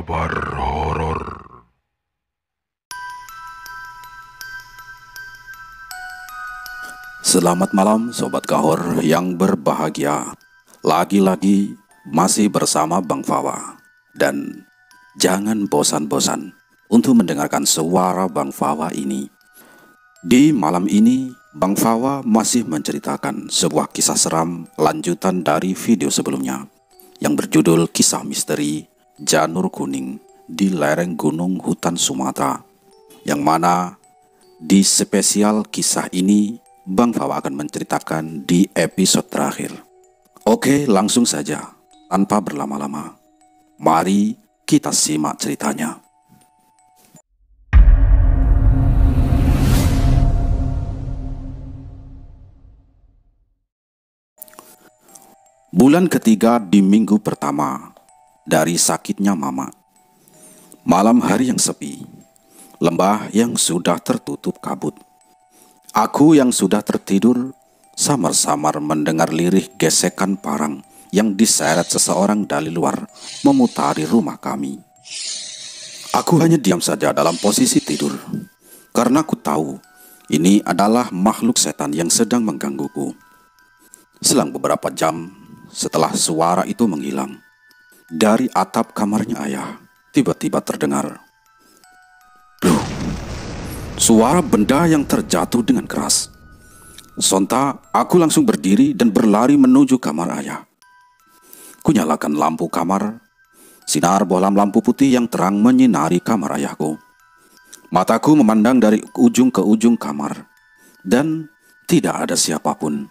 kabar horor. Selamat malam Sobat Kahor yang berbahagia. Lagi-lagi masih bersama Bang Fawa. Dan jangan bosan-bosan untuk mendengarkan suara Bang Fawa ini. Di malam ini Bang Fawa masih menceritakan sebuah kisah seram lanjutan dari video sebelumnya yang berjudul Kisah Misteri Janur Kuning di Lereng Gunung Hutan Sumatera, yang mana di spesial kisah ini Bang Fawa akan menceritakan di episode terakhir. Oke, langsung saja tanpa berlama-lama, mari kita simak ceritanya. Bulan ketiga di minggu pertama dari sakitnya Mama. Malam hari yang sepi, lembah yang sudah tertutup kabut. Aku yang sudah tertidur samar-samar mendengar lirih gesekan parang yang diseret seseorang dari luar memutari rumah kami. Aku hanya diam saja dalam posisi tidur, karena aku tahu ini adalah makhluk setan yang sedang menggangguku. Selang beberapa jam setelah suara itu menghilang, dari atap kamarnya ayah tiba-tiba terdengar, "Loh, suara benda yang terjatuh dengan keras." Sontak aku langsung berdiri dan berlari menuju kamar ayah. Kunyalakan lampu kamar. Sinar bohlam lampu putih yang terang menyinari kamar ayahku. Mataku memandang dari ujung ke ujung kamar, dan tidak ada siapapun.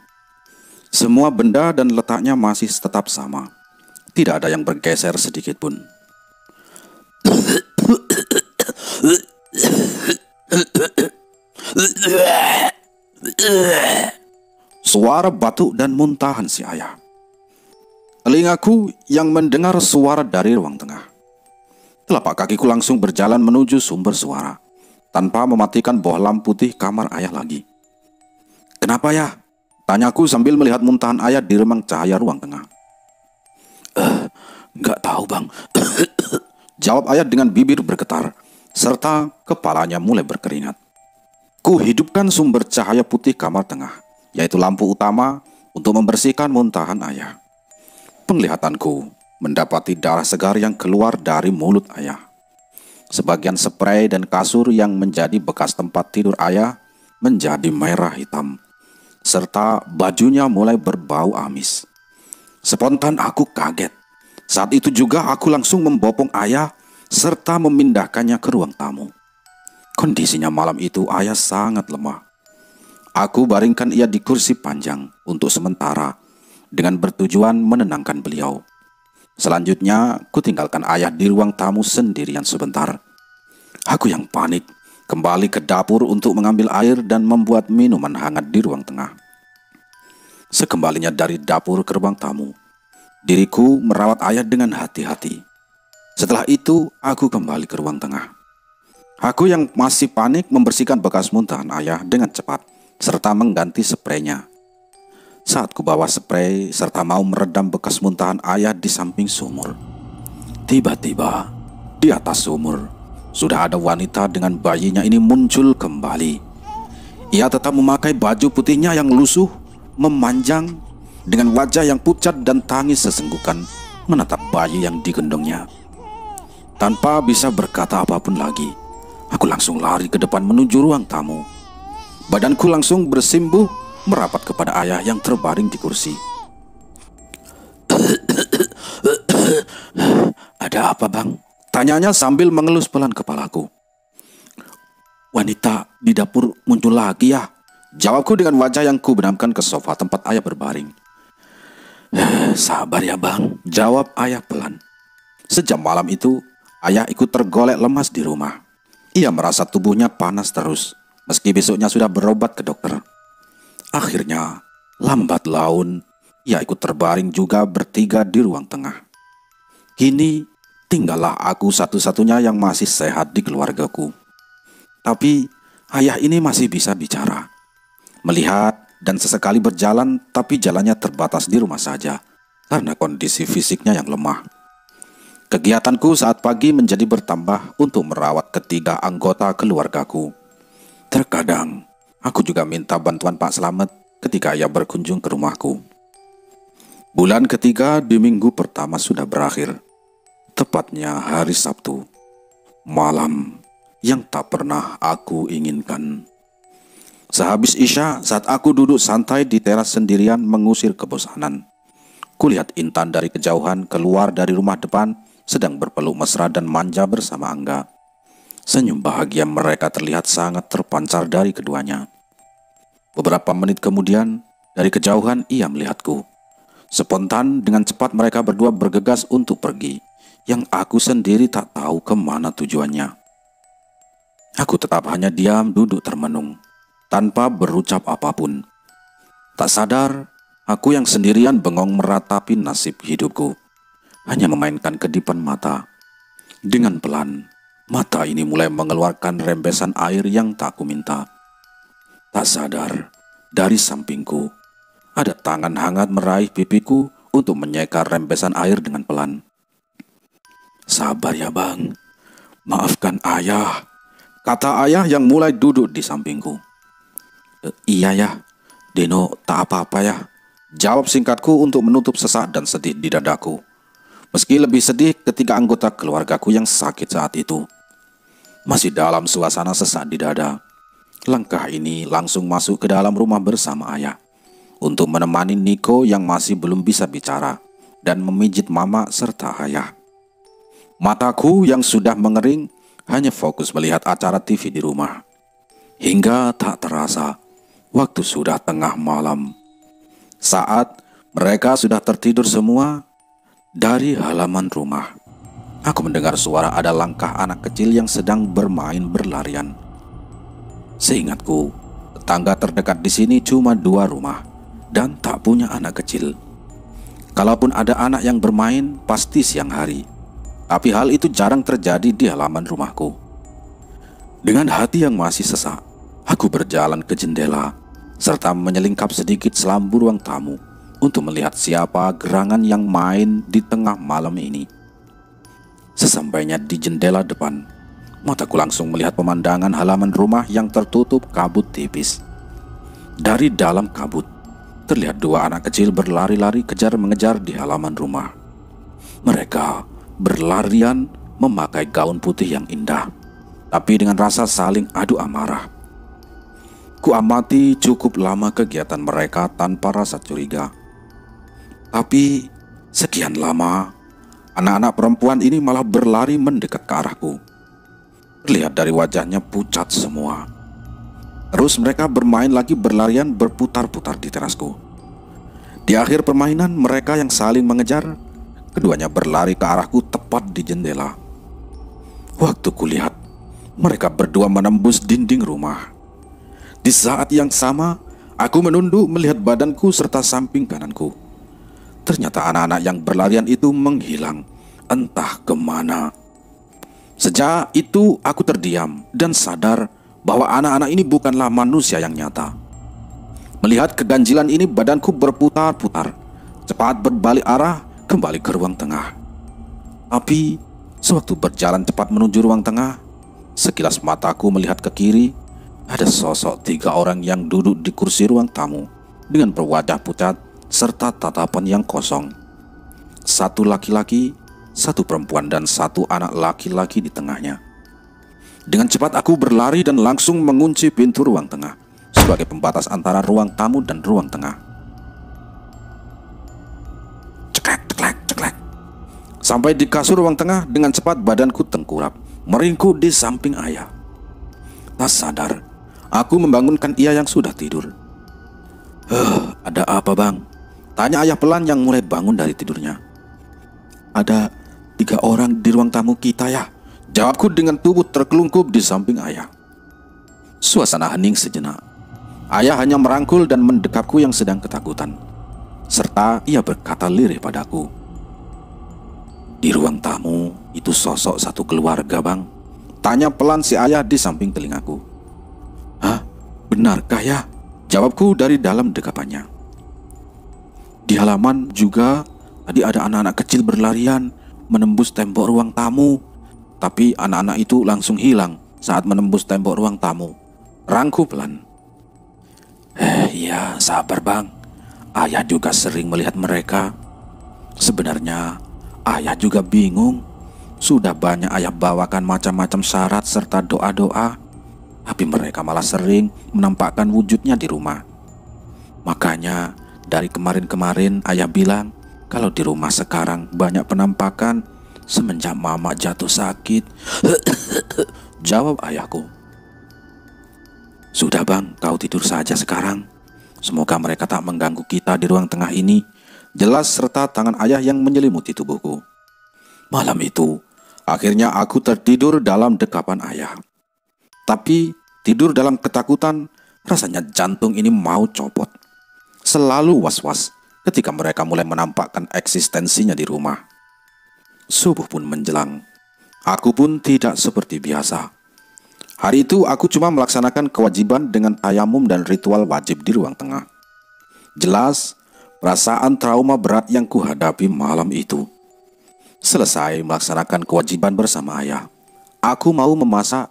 Semua benda dan letaknya masih tetap sama. Tidak ada yang bergeser sedikit pun. Suara batuk dan muntahan si ayah. Telingaku yang mendengar suara dari ruang tengah. Telapak kakiku langsung berjalan menuju sumber suara, tanpa mematikan bohlam putih kamar ayah lagi. "Kenapa ya?" tanyaku sambil melihat muntahan ayah di remang cahaya ruang tengah. Nggak tahu bang," jawab ayah dengan bibir bergetar, serta kepalanya mulai berkeringat. Ku hidupkan sumber cahaya putih kamar tengah, yaitu lampu utama, untuk membersihkan muntahan ayah. Penglihatanku mendapati darah segar yang keluar dari mulut ayah. Sebagian spray dan kasur yang menjadi bekas tempat tidur ayah menjadi merah hitam, serta bajunya mulai berbau amis. Spontan aku kaget. Saat itu juga aku langsung membopong ayah serta memindahkannya ke ruang tamu. Kondisinya malam itu ayah sangat lemah. Aku baringkan ia di kursi panjang untuk sementara dengan bertujuan menenangkan beliau. Selanjutnya, ku tinggalkan ayah di ruang tamu sendirian sebentar. Aku yang panik kembali ke dapur untuk mengambil air dan membuat minuman hangat di ruang tengah. Sekembalinya dari dapur ke ruang tamu, diriku merawat ayah dengan hati-hati. Setelah itu, aku kembali ke ruang tengah. Aku yang masih panik membersihkan bekas muntahan ayah dengan cepat, serta mengganti spraynya. Saat ku bawa spray serta mau meredam bekas muntahan ayah di samping sumur, tiba-tiba di atas sumur sudah ada wanita dengan bayinya ini muncul kembali. Ia tetap memakai baju putihnya yang lusuh, memanjang, dengan wajah yang pucat dan tangis sesenggukan menatap bayi yang digendongnya. Tanpa bisa berkata apapun lagi, aku langsung lari ke depan menuju ruang tamu. Badanku langsung bersimbuh merapat kepada ayah yang terbaring di kursi. "Ada apa bang?" tanyanya sambil mengelus pelan kepalaku. "Wanita di dapur muncul lagi ya," jawabku dengan wajah yang kubenamkan ke sofa tempat ayah berbaring. "Sabar ya bang," jawab ayah pelan. Sejam malam itu, ayah ikut tergolek lemas di rumah. Ia merasa tubuhnya panas terus, meski besoknya sudah berobat ke dokter. Akhirnya, lambat laun, ia ikut terbaring juga bertiga di ruang tengah. Kini, tinggallah aku satu-satunya yang masih sehat di keluargaku. Tapi, ayah ini masih bisa bicara, melihat, dan sesekali berjalan, tapi jalannya terbatas di rumah saja, karena kondisi fisiknya yang lemah. Kegiatanku saat pagi menjadi bertambah untuk merawat ketiga anggota keluargaku. Terkadang, aku juga minta bantuan Pak Slamet ketika ia berkunjung ke rumahku. Bulan ketiga di minggu pertama sudah berakhir. Tepatnya hari Sabtu. Malam yang tak pernah aku inginkan. Sehabis Isya, saat aku duduk santai di teras sendirian mengusir kebosanan, kulihat Intan dari kejauhan keluar dari rumah depan sedang berpeluk mesra dan manja bersama Angga. Senyum bahagia mereka terlihat sangat terpancar dari keduanya. Beberapa menit kemudian, dari kejauhan ia melihatku. Spontan dengan cepat mereka berdua bergegas untuk pergi, yang aku sendiri tak tahu kemana tujuannya. Aku tetap hanya diam duduk termenung, tanpa berucap apapun. Tak sadar, aku yang sendirian bengong meratapi nasib hidupku, hanya memainkan kedipan mata. Dengan pelan, mata ini mulai mengeluarkan rembesan air yang tak kuminta. Tak sadar, dari sampingku, ada tangan hangat meraih pipiku untuk menyeka rembesan air dengan pelan. "Sabar ya bang, maafkan ayah," kata ayah yang mulai duduk di sampingku. "Iya ya, Deno tak apa-apa ya," jawab singkatku untuk menutup sesak dan sedih di dadaku. Meski lebih sedih ketika anggota keluargaku yang sakit saat itu. Masih dalam suasana sesak di dada, langkah ini langsung masuk ke dalam rumah bersama ayah untuk menemani Niko yang masih belum bisa bicara dan memijit mama serta ayah. Mataku yang sudah mengering hanya fokus melihat acara TV di rumah. Hingga tak terasa, waktu sudah tengah malam. Saat mereka sudah tertidur semua, dari halaman rumah, aku mendengar suara ada langkah anak kecil yang sedang bermain berlarian. Seingatku, tetangga terdekat di sini cuma 2 rumah dan tak punya anak kecil. Kalaupun ada anak yang bermain, pasti siang hari. Tapi hal itu jarang terjadi di halaman rumahku. Dengan hati yang masih sesak, aku berjalan ke jendela serta menyelingkap sedikit selambu ruang tamu untuk melihat siapa gerangan yang main di tengah malam ini. Sesampainya di jendela depan, mataku langsung melihat pemandangan halaman rumah yang tertutup kabut tipis. Dari dalam kabut, terlihat 2 anak kecil berlari-lari kejar-mengejar di halaman rumah. Mereka berlarian memakai gaun putih yang indah, tapi dengan rasa saling adu amarah. Kuamati cukup lama kegiatan mereka tanpa rasa curiga. Tapi sekian lama, anak-anak perempuan ini malah berlari mendekat ke arahku. Terlihat dari wajahnya pucat semua. Terus mereka bermain lagi berlarian berputar-putar di terasku. Di akhir permainan mereka yang saling mengejar, keduanya berlari ke arahku tepat di jendela. Waktu kulihat, mereka berdua menembus dinding rumah. Di saat yang sama, aku menunduk melihat badanku serta samping kananku. Ternyata anak-anak yang berlarian itu menghilang, entah kemana. Sejak itu aku terdiam dan sadar bahwa anak-anak ini bukanlah manusia yang nyata. Melihat keganjilan ini, badanku berputar-putar, cepat berbalik arah kembali ke ruang tengah. Tapi sewaktu berjalan cepat menuju ruang tengah, sekilas mataku melihat ke kiri, ada sosok 3 orang yang duduk di kursi ruang tamu dengan berwajah pucat serta tatapan yang kosong. 1 laki-laki, 1 perempuan dan 1 anak laki-laki di tengahnya. Dengan cepat aku berlari dan langsung mengunci pintu ruang tengah sebagai pembatas antara ruang tamu dan ruang tengah. Ceklek, ceklek, ceklek. Sampai di kasur ruang tengah, dengan cepat badanku tengkurap, meringkuk di samping ayah. Tak sadar, aku membangunkan ia yang sudah tidur. Ada apa bang?" tanya ayah pelan yang mulai bangun dari tidurnya. "Ada 3 orang di ruang tamu kita ya," jawabku dengan tubuh terkelungkup di samping ayah. Suasana hening sejenak. Ayah hanya merangkul dan mendekapku yang sedang ketakutan, serta ia berkata lirih padaku, "Di ruang tamu itu sosok 1 keluarga bang," tanya pelan si ayah di samping telingaku. "Hah? Benarkah ya?" jawabku dari dalam dekapannya. "Di halaman juga tadi ada anak-anak kecil berlarian menembus tembok ruang tamu. Tapi anak-anak itu langsung hilang saat menembus tembok ruang tamu. Rangku pelan. Iya, sabar bang. Ayah juga sering melihat mereka. Sebenarnya ayah juga bingung. Sudah banyak ayah bawakan macam-macam syarat serta doa-doa, tapi mereka malah sering menampakkan wujudnya di rumah. Makanya dari kemarin-kemarin ayah bilang kalau di rumah sekarang banyak penampakan semenjak mama jatuh sakit. Jawab ayahku. Sudah bang, kau tidur saja sekarang. Semoga mereka tak mengganggu kita di ruang tengah ini. Jelas serta tangan ayah yang menyelimuti tubuhku. Malam itu, akhirnya aku tertidur dalam dekapan ayah. Tapi tidur dalam ketakutan, rasanya jantung ini mau copot. Selalu was-was ketika mereka mulai menampakkan eksistensinya di rumah. Subuh pun menjelang. Aku pun tidak seperti biasa. Hari itu aku cuma melaksanakan kewajiban dengan tayamum dan ritual wajib di ruang tengah. Jelas, perasaan trauma berat yang kuhadapi malam itu. Selesai melaksanakan kewajiban bersama ayah, aku mau memasak,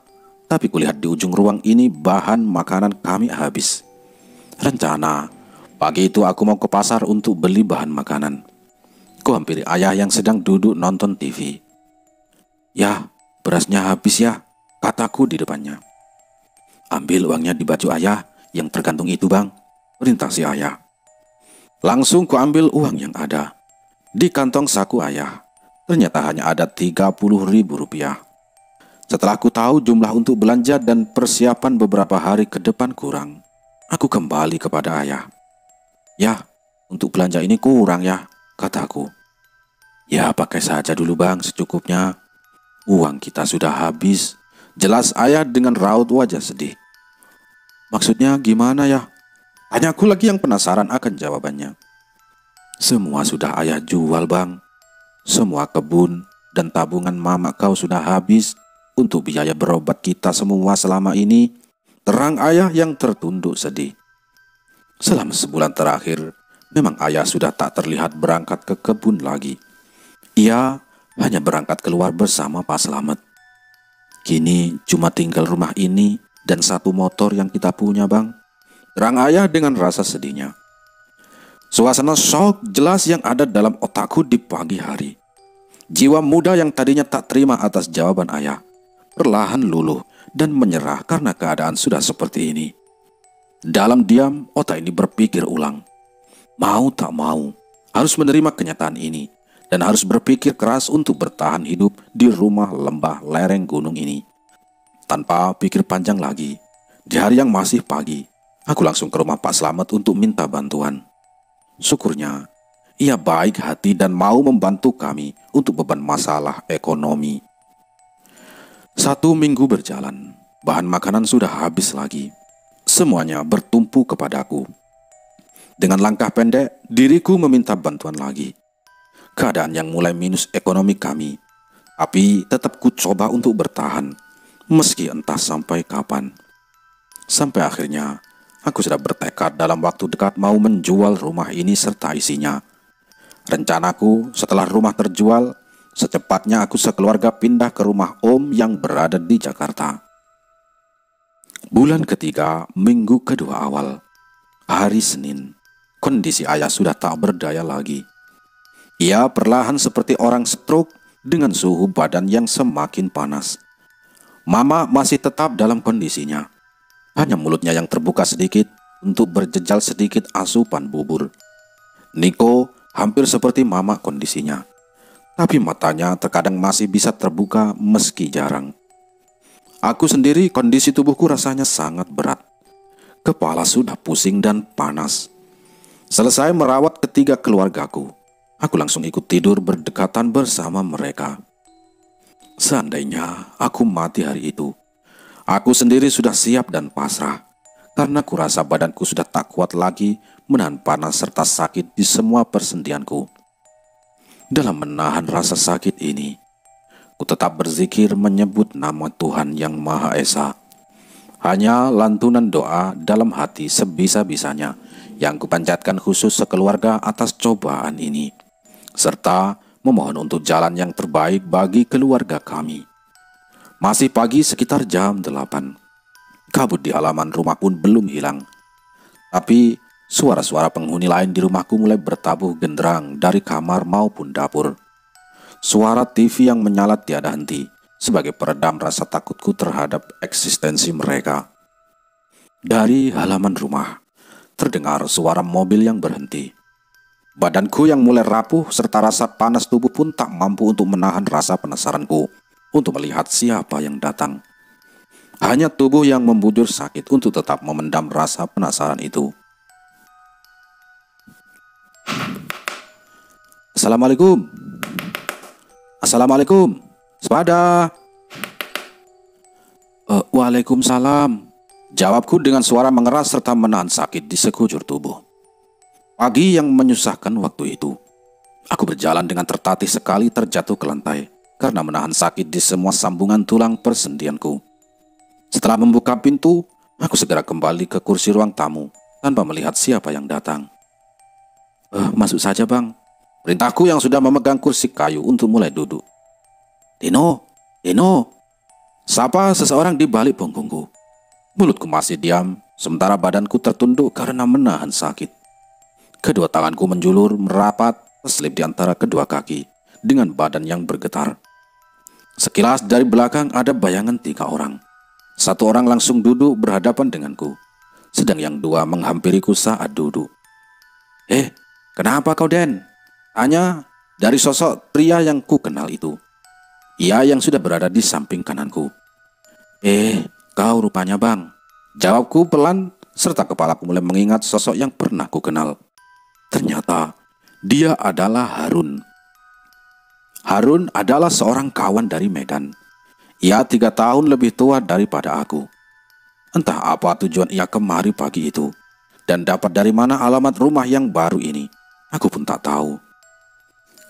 tapi kulihat di ujung ruang ini bahan makanan kami habis. Rencana, pagi itu aku mau ke pasar untuk beli bahan makanan. Kuhampiri ayah yang sedang duduk nonton TV. Ya, berasnya habis ya, kataku di depannya. Ambil uangnya di baju ayah yang tergantung itu bang, perintah si ayah. Langsung kuambil uang yang ada. Di kantong saku ayah, ternyata hanya ada 30.000 rupiah. Setelah ku tahu jumlah untuk belanja dan persiapan beberapa hari ke depan kurang, aku kembali kepada ayah. Ya, untuk belanja ini kurang ya, kataku. Ya, pakai saja dulu bang, secukupnya. Uang kita sudah habis. Jelas ayah dengan raut wajah sedih. Maksudnya gimana ya? Tanyaku lagi yang penasaran akan jawabannya. Semua sudah ayah jual bang. Semua kebun dan tabungan mama kau sudah habis untuk biaya berobat kita semua selama ini. Terang ayah yang tertunduk sedih. Selama sebulan terakhir, memang ayah sudah tak terlihat berangkat ke kebun lagi. Ia hanya berangkat keluar bersama Pak Slamet. Kini cuma tinggal rumah ini dan satu motor yang kita punya bang. Terang ayah dengan rasa sedihnya. Suasana shock jelas yang ada dalam otakku di pagi hari. Jiwa muda yang tadinya tak terima atas jawaban ayah perlahan luluh dan menyerah karena keadaan sudah seperti ini. Dalam diam, otak ini berpikir ulang. Mau tak mau, harus menerima kenyataan ini. Dan harus berpikir keras untuk bertahan hidup di rumah lembah lereng gunung ini. Tanpa pikir panjang lagi, di hari yang masih pagi, aku langsung ke rumah Pak Slamet untuk minta bantuan. Syukurnya, ia baik hati dan mau membantu kami untuk beban masalah ekonomi. 1 minggu berjalan, bahan makanan sudah habis lagi. Semuanya bertumpu kepadaku. Dengan langkah pendek, diriku meminta bantuan lagi. Keadaan yang mulai minus ekonomi kami, tapi tetap ku coba untuk bertahan, meski entah sampai kapan. Sampai akhirnya, aku sudah bertekad dalam waktu dekat mau menjual rumah ini serta isinya. Rencanaku setelah rumah terjual, secepatnya aku sekeluarga pindah ke rumah Om yang berada di Jakarta. Bulan ketiga, minggu kedua awal, hari Senin, kondisi ayah sudah tak berdaya lagi. Ia perlahan seperti orang stroke dengan suhu badan yang semakin panas. Mama masih tetap dalam kondisinya. Hanya mulutnya yang terbuka sedikit untuk berjejal sedikit asupan bubur. Niko hampir seperti mama kondisinya. Tapi matanya terkadang masih bisa terbuka meski jarang. Aku sendiri kondisi tubuhku rasanya sangat berat. Kepala sudah pusing dan panas. Selesai merawat ketiga keluargaku, aku langsung ikut tidur berdekatan bersama mereka. Seandainya aku mati hari itu, aku sendiri sudah siap dan pasrah, karena kurasa badanku sudah tak kuat lagi menahan panas serta sakit di semua persendianku. Dalam menahan rasa sakit ini, ku tetap berzikir menyebut nama Tuhan Yang Maha Esa. Hanya lantunan doa dalam hati sebisa-bisanya yang kupanjatkan khusus sekeluarga atas cobaan ini, serta memohon untuk jalan yang terbaik bagi keluarga kami. Masih pagi sekitar jam 8. Kabut di halaman rumah pun belum hilang. Tapi suara-suara penghuni lain di rumahku mulai bertabuh genderang dari kamar maupun dapur. Suara TV yang menyala tiada henti sebagai peredam rasa takutku terhadap eksistensi mereka. Dari halaman rumah terdengar suara mobil yang berhenti. Badanku yang mulai rapuh serta rasa panas tubuh pun tak mampu untuk menahan rasa penasaranku untuk melihat siapa yang datang. Hanya tubuh yang membujur sakit untuk tetap memendam rasa penasaran itu. Assalamualaikum. Assalamualaikum. Sepada. Waalaikumsalam. Jawabku dengan suara mengeras serta menahan sakit di sekujur tubuh. Pagi yang menyusahkan waktu itu. Aku berjalan dengan tertatih sekali terjatuh ke lantai karena menahan sakit di semua sambungan tulang persendianku. Setelah membuka pintu, aku segera kembali ke kursi ruang tamu tanpa melihat siapa yang datang. Masuk saja bang. Perintahku yang sudah memegang kursi kayu untuk mulai duduk. Dino. Sapa seseorang di balik punggungku. Mulutku masih diam, sementara badanku tertunduk karena menahan sakit. Kedua tanganku menjulur merapat terselip di antara kedua kaki dengan badan yang bergetar. Sekilas dari belakang ada bayangan 3 orang. 1 orang langsung duduk berhadapan denganku, sedang yang 2 menghampiriku saat duduk. Kenapa kau Den? Tanya dari sosok pria yang ku kenal itu. Ia yang sudah berada di samping kananku. Kau rupanya bang. Jawabku pelan serta kepalaku mulai mengingat sosok yang pernah ku kenal. Ternyata dia adalah Harun. Harun adalah seorang kawan dari Medan. Ia 3 tahun lebih tua daripada aku. Entah apa tujuan ia kemari pagi itu, dan dapat dari mana alamat rumah yang baru ini, aku pun tak tahu.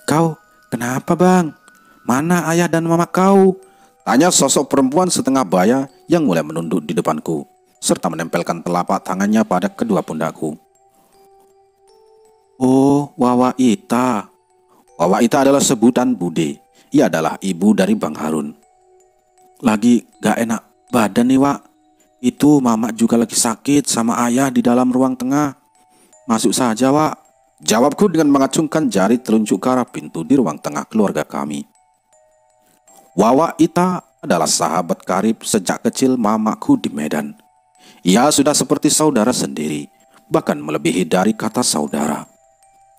Kau kenapa bang? Mana ayah dan mama kau? Tanya sosok perempuan setengah baya yang mulai menunduk di depanku, serta menempelkan telapak tangannya pada kedua pundakku. Oh, Wawa Ita. Wawa Ita adalah sebutan Bude. Ia adalah ibu dari Bang Harun. Lagi gak enak badan nih, Wak. Itu mama juga lagi sakit sama ayah di dalam ruang tengah. Masuk saja, Wak. Jawabku dengan mengacungkan jari telunjuk ke arah pintu di ruang tengah keluarga kami. Wawa Ita adalah sahabat karib sejak kecil mamaku di Medan. Ia sudah seperti saudara sendiri, bahkan melebihi dari kata saudara.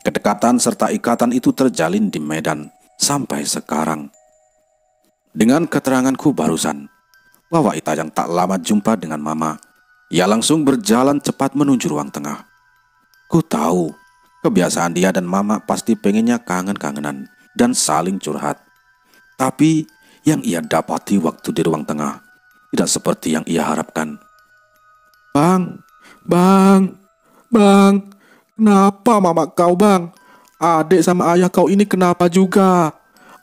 Kedekatan serta ikatan itu terjalin di Medan sampai sekarang. Dengan keteranganku barusan, Wawa Ita yang tak lama jumpa dengan mama, ia langsung berjalan cepat menuju ruang tengah. Ku tahu, kebiasaan dia dan mama pasti pengennya kangen-kangenan dan saling curhat. Tapi yang ia dapati waktu di ruang tengah tidak seperti yang ia harapkan. Bang, kenapa mama kau bang? Adik sama ayah kau ini kenapa juga?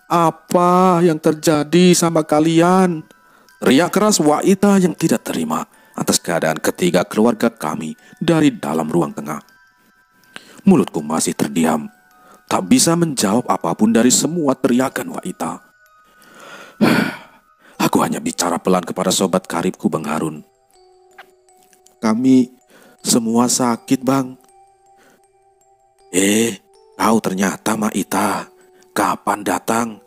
Apa yang terjadi sama kalian? Teriak keras Waita yang tidak terima atas keadaan ketiga keluarga kami dari dalam ruang tengah. Mulutku masih terdiam, tak bisa menjawab apapun dari semua teriakan Waita. Aku hanya bicara pelan kepada sobat karibku Bang Harun. Kami semua sakit bang. Kau ternyata Maita. Kapan datang?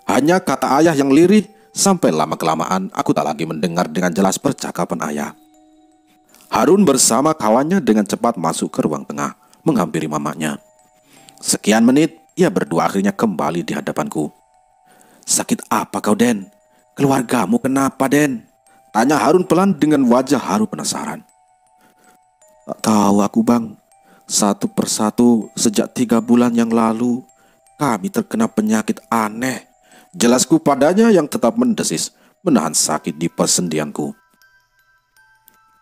Hanya kata ayah yang lirih. Sampai lama-kelamaan aku tak lagi mendengar dengan jelas percakapan ayah. Harun bersama kawannya dengan cepat masuk ke ruang tengah, menghampiri mamanya. Sekian menit, ia berdua akhirnya kembali di hadapanku. Sakit apa kau Den? Keluargamu kenapa Den? Tanya Harun pelan dengan wajah haru penasaran. Tak tahu aku bang. Satu persatu sejak 3 bulan yang lalu kami terkena penyakit aneh. Jelasku padanya yang tetap mendesis, menahan sakit di persendianku.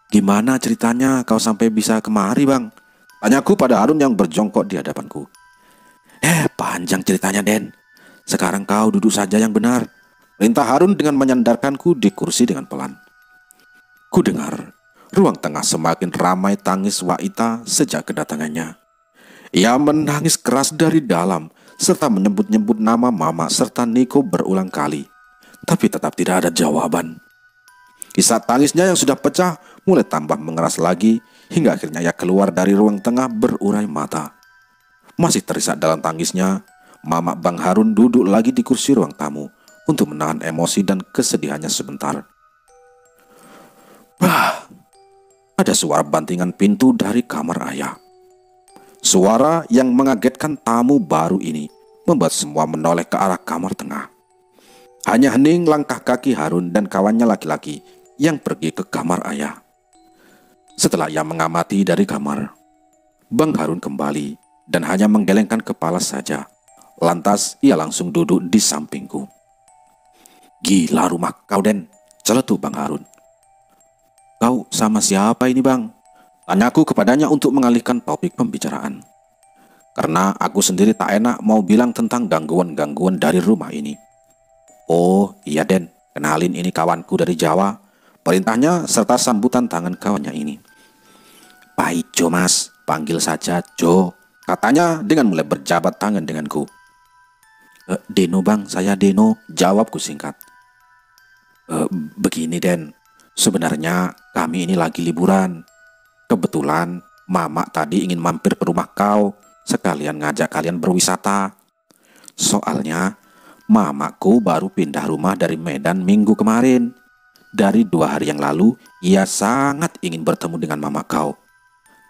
Gimana ceritanya kau sampai bisa kemari bang? Tanyaku pada Harun yang berjongkok di hadapanku. Panjang ceritanya Den. Sekarang kau duduk saja yang benar. Perintah Harun dengan menyandarkanku di kursi dengan pelan. Ku dengar ruang tengah semakin ramai tangis Waita sejak kedatangannya. Ia menangis keras dari dalam serta menyebut-nyebut nama Mama serta Niko berulang kali. Tapi tetap tidak ada jawaban. Isak tangisnya yang sudah pecah mulai tambah mengeras lagi hingga akhirnya ia keluar dari ruang tengah berurai mata. Masih terisak dalam tangisnya, Mama Bang Harun duduk lagi di kursi ruang tamu untuk menahan emosi dan kesedihannya sebentar. Bah, ada suara bantingan pintu dari kamar ayah. Suara yang mengagetkan tamu baru ini membuat semua menoleh ke arah kamar tengah. Hanya hening langkah kaki Harun dan kawannya laki-laki yang pergi ke kamar ayah. Setelah ia mengamati dari kamar, Bang Harun kembali dan hanya menggelengkan kepala saja. Lantas ia langsung duduk di sampingku. Gila rumah kau, Den, celetuk Bang Harun. Kau sama siapa ini, Bang? Tanyaku kepadanya untuk mengalihkan topik pembicaraan. Karena aku sendiri tak enak mau bilang tentang gangguan-gangguan dari rumah ini. Oh iya Den, kenalin ini kawanku dari Jawa. Perintahnya serta sambutan tangan kawannya ini. Pak Jo Mas, panggil saja Jo, katanya dengan mulai berjabat tangan denganku. Deno Bang, saya Deno, jawabku singkat. Begini Den, sebenarnya kami ini lagi liburan. Kebetulan Mama tadi ingin mampir ke rumah kau, sekalian ngajak kalian berwisata. Soalnya Mamaku baru pindah rumah dari Medan minggu kemarin. Dari 2 hari yang lalu, ia sangat ingin bertemu dengan Mama kau.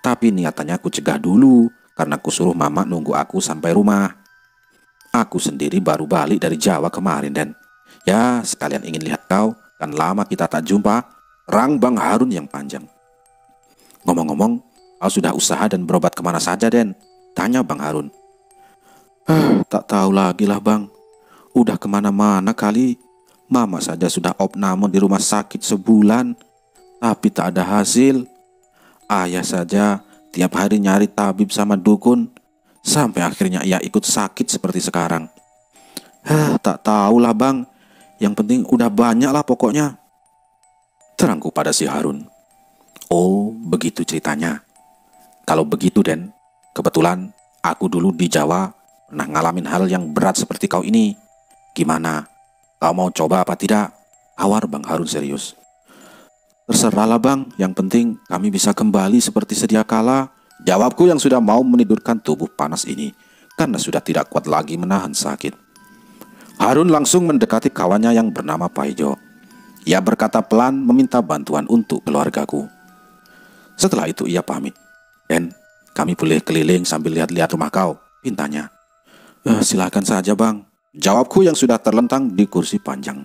Tapi niatannya aku cegah dulu, karena aku suruh Mama nunggu aku sampai rumah. Aku sendiri baru balik dari Jawa kemarin, Den. Ya, sekalian ingin lihat kau, kan lama kita tak jumpa. Rang Bang Harun yang panjang. Ngomong-ngomong, kau sudah usaha dan berobat kemana saja, Den? Tanya Bang Harun. Tak tahu lagi lah, Bang. Udah kemana-mana kali. Mama saja sudah opname di rumah sakit sebulan, tapi tak ada hasil. Ayah saja tiap hari nyari tabib sama dukun, sampai akhirnya ia ikut sakit seperti sekarang. Tak tahulah Bang, yang penting udah banyak lah pokoknya. Terangku pada si Harun. Oh begitu ceritanya. Kalau begitu Den, kebetulan aku dulu di Jawa pernah ngalamin hal yang berat seperti kau ini. Gimana? Kau mau coba apa tidak? Awar Bang Harun serius. Terserahlah Bang, yang penting kami bisa kembali seperti sedia kala. Jawabku yang sudah mau menidurkan tubuh panas ini, karena sudah tidak kuat lagi menahan sakit. Harun langsung mendekati kawannya yang bernama Paijo. Ia berkata pelan meminta bantuan untuk keluargaku. Setelah itu ia pamit. Den, kami boleh keliling sambil lihat-lihat rumah kau, pintanya. Silakan saja Bang, jawabku yang sudah terlentang di kursi panjang.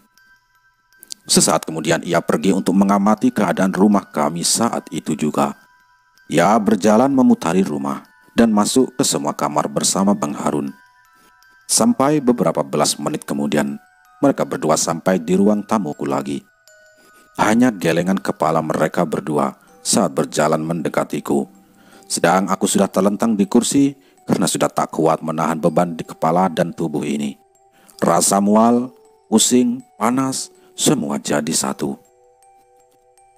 Sesaat kemudian ia pergi untuk mengamati keadaan rumah kami saat itu juga. Ia berjalan memutari rumah dan masuk ke semua kamar bersama Bang Harun. Sampai beberapa belas menit kemudian, mereka berdua sampai di ruang tamuku lagi. Hanya gelengan kepala mereka berdua saat berjalan mendekatiku. Sedang aku sudah terlentang di kursi karena sudah tak kuat menahan beban di kepala dan tubuh ini. Rasa mual, pusing, panas, semua jadi satu.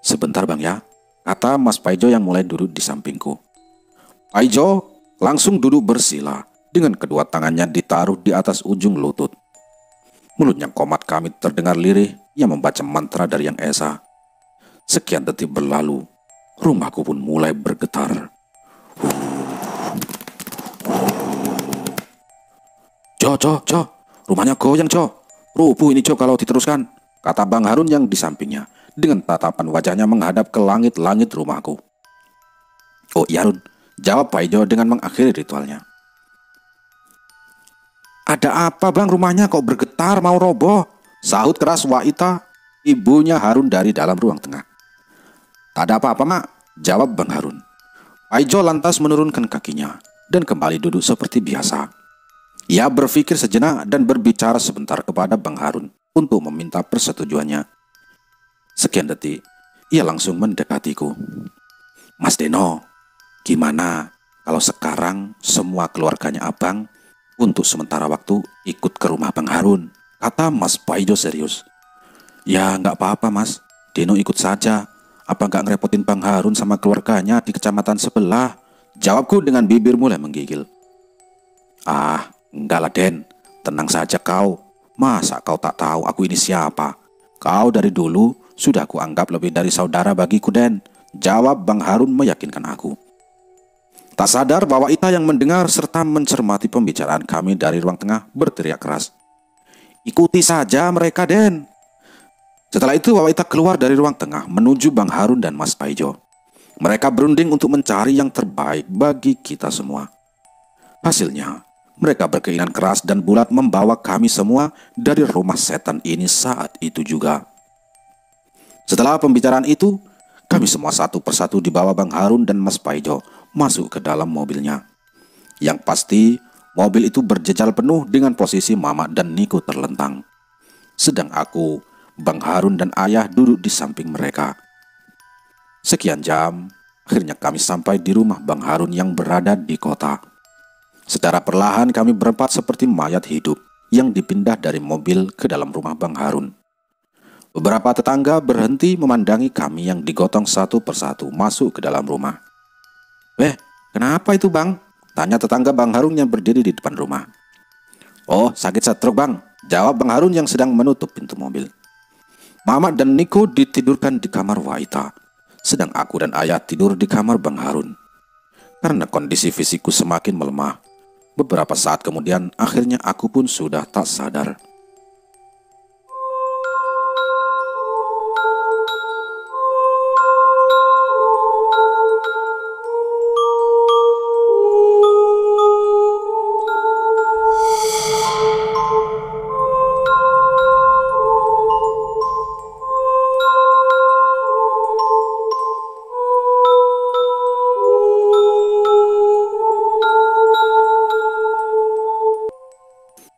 Sebentar Bang ya, kata Mas Paijo yang mulai duduk di sampingku. Paijo langsung duduk bersila dengan kedua tangannya ditaruh di atas ujung lutut. Mulutnya komat kamit terdengar lirih yang membaca mantra dari Yang Esa. Sekian detik berlalu, rumahku pun mulai bergetar. Jo, rumahnya goyang Jo. Rubuh ini Jo kalau diteruskan, kata Bang Harun yang di sampingnya dengan tatapan wajahnya menghadap ke langit-langit rumahku. Oh iya Harun, jawab Paijo dengan mengakhiri ritualnya. Ada apa Bang, rumahnya kok bergetar mau roboh? Sahut keras Waita, ibunya Harun dari dalam ruang tengah. Tak ada apa-apa Mak, jawab Bang Harun. Paijo lantas menurunkan kakinya dan kembali duduk seperti biasa. Ia berpikir sejenak dan berbicara sebentar kepada Bang Harun untuk meminta persetujuannya. Sekian detik, ia langsung mendekatiku. Mas Deno, gimana kalau sekarang semua keluarganya Abang untuk sementara waktu ikut ke rumah Bang Harun, kata Mas Paijo serius. Ya nggak apa-apa Mas, Deno ikut saja. Apa nggak ngerepotin Bang Harun sama keluarganya di kecamatan sebelah? Jawabku dengan bibir mulai menggigil. Ah, Enggak lah Den, tenang saja kau. Masa kau tak tahu aku ini siapa? Kau dari dulu sudah aku anggap lebih dari saudara bagiku Den, jawab Bang Harun meyakinkan aku. Tak sadar bahwa Ita yang mendengar serta mencermati pembicaraan kami dari ruang tengah berteriak keras. Ikuti saja mereka Den. Setelah itu Wawa Ita keluar dari ruang tengah menuju Bang Harun dan Mas Paijo. Mereka berunding untuk mencari yang terbaik bagi kita semua. Hasilnya, mereka berkeinginan keras dan bulat membawa kami semua dari rumah setan ini saat itu juga. Setelah pembicaraan itu, kami semua satu persatu dibawa Bang Harun dan Mas Paijo masuk ke dalam mobilnya. Yang pasti, mobil itu berjejal penuh dengan posisi Mama dan Niko terlentang. Sedang aku, Bang Harun dan Ayah duduk di samping mereka. Sekian jam, akhirnya kami sampai di rumah Bang Harun yang berada di kota. Secara perlahan kami berempat seperti mayat hidup yang dipindah dari mobil ke dalam rumah Bang Harun. Beberapa tetangga berhenti memandangi kami yang digotong satu persatu masuk ke dalam rumah. Kenapa itu Bang? Tanya tetangga Bang Harun yang berdiri di depan rumah. Oh, sakit stroke Bang, jawab Bang Harun yang sedang menutup pintu mobil. Mama dan Niko ditidurkan di kamar Waita, sedang aku dan Ayah tidur di kamar Bang Harun. Karena kondisi fisikku semakin melemah, beberapa saat kemudian akhirnya aku pun sudah tak sadar.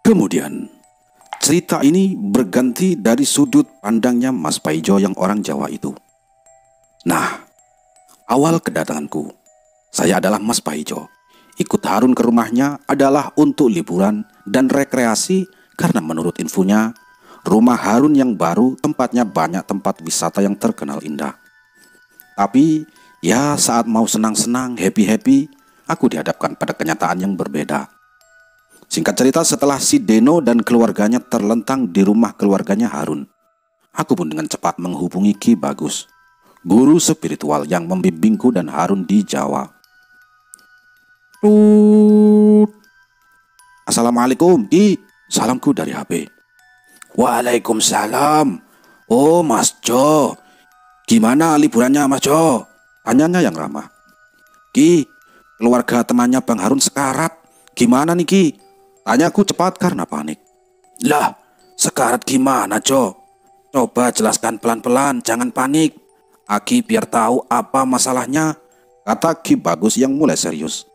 Kemudian, cerita ini berganti dari sudut pandangnya Mas Paijo yang orang Jawa itu. Nah, awal kedatanganku, saya adalah Mas Paijo. Ikut Harun ke rumahnya adalah untuk liburan dan rekreasi karena menurut infonya, rumah Harun yang baru tempatnya banyak tempat wisata yang terkenal indah. Tapi, ya saat mau senang-senang, happy-happy, aku dihadapkan pada kenyataan yang berbeda. Singkat cerita, setelah si Deno dan keluarganya terlentang di rumah keluarganya Harun, aku pun dengan cepat menghubungi Ki Bagus, guru spiritual yang membimbingku dan Harun di Jawa. Assalamualaikum Ki, salamku dari HP. Waalaikumsalam. Oh Mas Jo, gimana liburannya Mas Jo? Tanyanya yang ramah. Ki, keluarga temannya Bang Harun sekarat, gimana nih Ki? Tanyaku cepat karena panik. Lah, sekarat gimana, Jo? Coba jelaskan pelan-pelan, jangan panik. Aki biar tahu apa masalahnya, kata Ki Bagus yang mulai serius.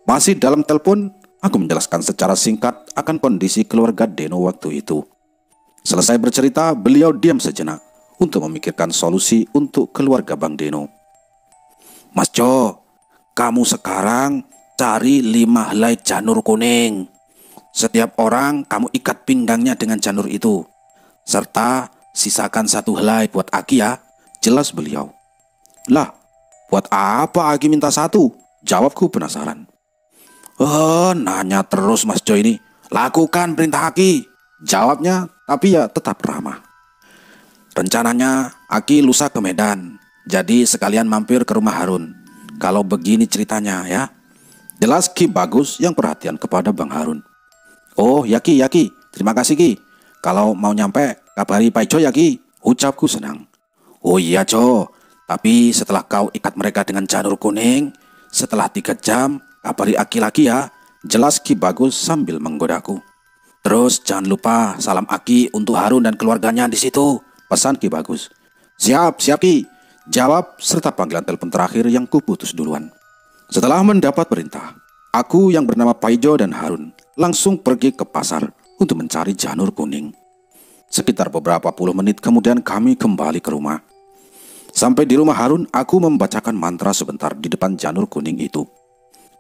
Masih dalam telepon, aku menjelaskan secara singkat akan kondisi keluarga Deno waktu itu. Selesai bercerita, beliau diam sejenak untuk memikirkan solusi untuk keluarga Bang Deno. Mas Jo, kamu sekarang cari 5 helai janur kuning. Setiap orang kamu ikat pinggangnya dengan janur itu. Serta sisakan 1 helai buat Aki ya, jelas beliau. Lah, buat apa Aki minta 1? Jawabku penasaran. Oh, nanya terus Mas Jo ini. Lakukan perintah Aki, jawabnya, tapi ya tetap ramah. Rencananya Aki lusa ke Medan, jadi sekalian mampir ke rumah Harun. Kalau begini ceritanya ya, jelas Ki Bagus yang perhatian kepada Bang Harun. Oh ya Ki, terima kasih Ki. Kalau mau nyampe kabari Paijo ya Ki, ucapku senang. Oh iya Jo, tapi setelah kau ikat mereka dengan janur kuning, setelah 3 jam kabari Aki lagi ya, jelas Ki Bagus sambil menggodaku. Terus jangan lupa salam Aki untuk Harun dan keluarganya di situ, pesan Ki Bagus. Siap Ki, jawab serta panggilan telepon terakhir yang kuputus duluan. Setelah mendapat perintah, aku yang bernama Paijo dan Harun langsung pergi ke pasar untuk mencari janur kuning. Sekitar beberapa puluh menit kemudian kami kembali ke rumah. Sampai di rumah Harun, aku membacakan mantra sebentar di depan janur kuning itu.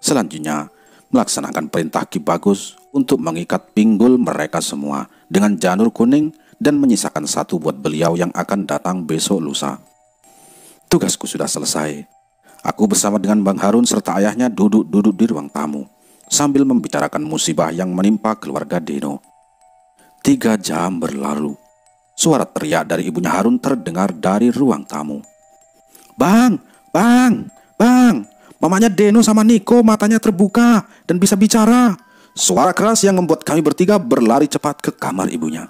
Selanjutnya, melaksanakan perintah Ki Bagus untuk mengikat pinggul mereka semua dengan janur kuning dan menyisakan 1 buat beliau yang akan datang besok lusa. Tugasku sudah selesai. Aku bersama dengan Bang Harun serta ayahnya duduk-duduk di ruang tamu, sambil membicarakan musibah yang menimpa keluarga Deno. 3 jam berlalu. Suara teriak dari ibunya Harun terdengar dari ruang tamu. Bang, bang, bang, mamanya Deno sama Niko matanya terbuka dan bisa bicara. Suara keras yang membuat kami bertiga berlari cepat ke kamar ibunya.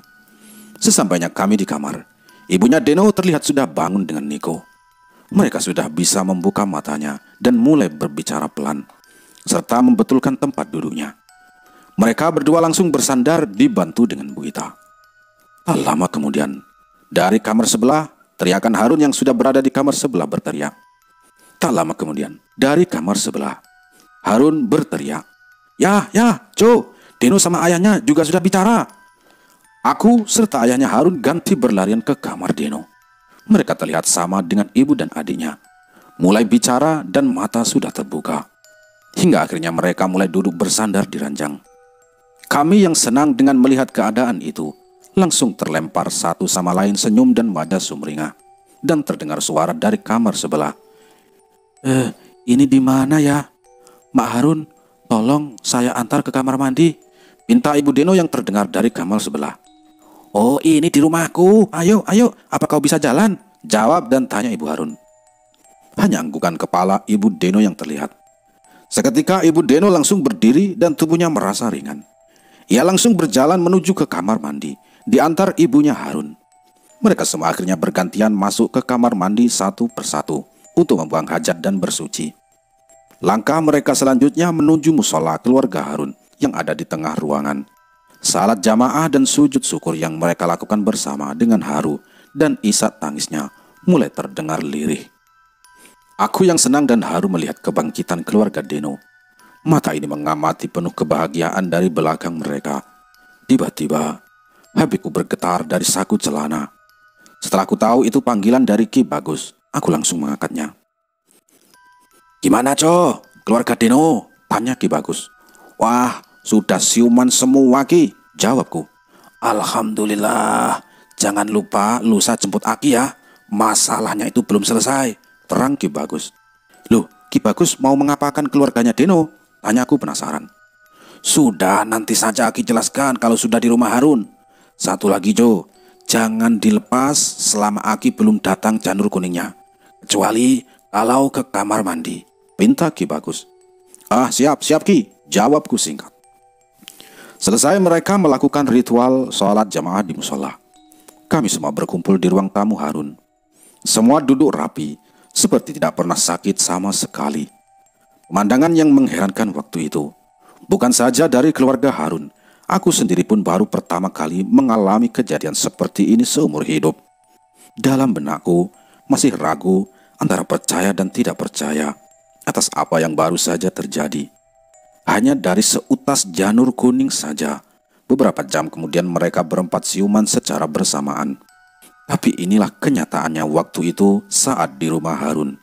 Sesampainya kami di kamar, ibunya Deno terlihat sudah bangun dengan Niko. Mereka sudah bisa membuka matanya dan mulai berbicara pelan, serta membetulkan tempat duduknya. Mereka berdua langsung bersandar dibantu dengan Bu Ita. Tak lama kemudian, dari kamar sebelah, teriakan Harun yang sudah berada di kamar sebelah berteriak. Tak lama kemudian, dari kamar sebelah, Harun berteriak, Ya, Jo, Deno sama ayahnya juga sudah bicara. Aku serta ayahnya Harun ganti berlarian ke kamar Deno. Mereka terlihat sama dengan ibu dan adiknya. Mulai bicara dan mata sudah terbuka. Hingga akhirnya mereka mulai duduk bersandar di ranjang. Kami yang senang dengan melihat keadaan itu, langsung terlempar satu sama lain senyum dan wajah sumringah. Dan terdengar suara dari kamar sebelah. Ini di mana ya? Mak Harun, tolong saya antar ke kamar mandi. Pinta ibu Deno yang terdengar dari kamar sebelah. Oh, ini di rumahku. Ayo, apa kau bisa jalan? Jawab dan tanya ibu Harun. Hanya anggukan kepala ibu Deno yang terlihat. Seketika ibu Deno langsung berdiri dan tubuhnya merasa ringan. Ia langsung berjalan menuju ke kamar mandi, diantar ibunya Harun. Mereka semua akhirnya bergantian masuk ke kamar mandi satu persatu untuk membuang hajat dan bersuci. Langkah mereka selanjutnya menuju musola keluarga Harun yang ada di tengah ruangan. Salat jamaah dan sujud syukur yang mereka lakukan bersama dengan haru dan isak tangisnya mulai terdengar lirih. Aku yang senang dan haru melihat kebangkitan keluarga Deno. Mata ini mengamati penuh kebahagiaan dari belakang mereka. Tiba-tiba, hatiku bergetar dari saku celana. Setelah aku tahu itu panggilan dari Ki Bagus, aku langsung mengangkatnya. Gimana, Co? Keluarga Deno? Tanya Ki Bagus. Wah, sudah siuman semua, Ki, jawabku. Alhamdulillah. Jangan lupa lusa jemput Aki ya. Masalahnya itu belum selesai, terang Ki Bagus. Loh, Ki Bagus mau mengapakan keluarganya Deno? Tanyaku penasaran. Sudah, nanti saja Aki jelaskan kalau sudah di rumah Harun. Satu lagi, Jo, jangan dilepas selama Aki belum datang janur kuningnya. Kecuali kalau ke kamar mandi, pinta Ki Bagus. Ah, siap Ki, jawabku singkat. Selesai mereka melakukan ritual sholat jamaah di musola. Kami semua berkumpul di ruang tamu Harun. Semua duduk rapi, seperti tidak pernah sakit sama sekali. Pemandangan yang mengherankan waktu itu. Bukan saja dari keluarga Harun, aku sendiri pun baru pertama kali mengalami kejadian seperti ini seumur hidup. Dalam benakku masih ragu antara percaya dan tidak percaya atas apa yang baru saja terjadi. Hanya dari seutas janur kuning saja, beberapa jam kemudian mereka berempat siuman secara bersamaan. Tapi inilah kenyataannya waktu itu saat di rumah Harun.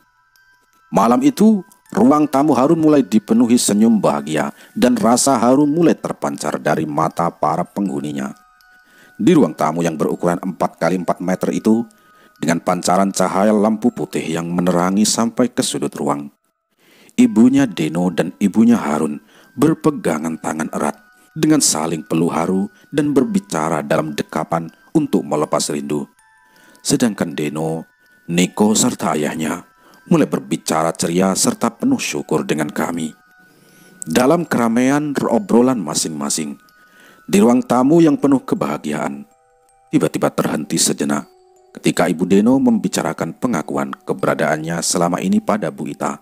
Malam itu, ruang tamu Harun mulai dipenuhi senyum bahagia dan rasa haru mulai terpancar dari mata para penghuninya. Di ruang tamu yang berukuran 4x4 meter itu, dengan pancaran cahaya lampu putih yang menerangi sampai ke sudut ruang, ibunya Deno dan ibunya Harun berpegangan tangan erat dengan saling peluh haru dan berbicara dalam dekapan untuk melepas rindu. Sedangkan Deno, Niko serta ayahnya mulai berbicara ceria serta penuh syukur dengan kami. Dalam keramaian obrolan masing-masing, di ruang tamu yang penuh kebahagiaan, tiba-tiba terhenti sejenak ketika Ibu Deno membicarakan pengakuan keberadaannya selama ini pada Bu Ita.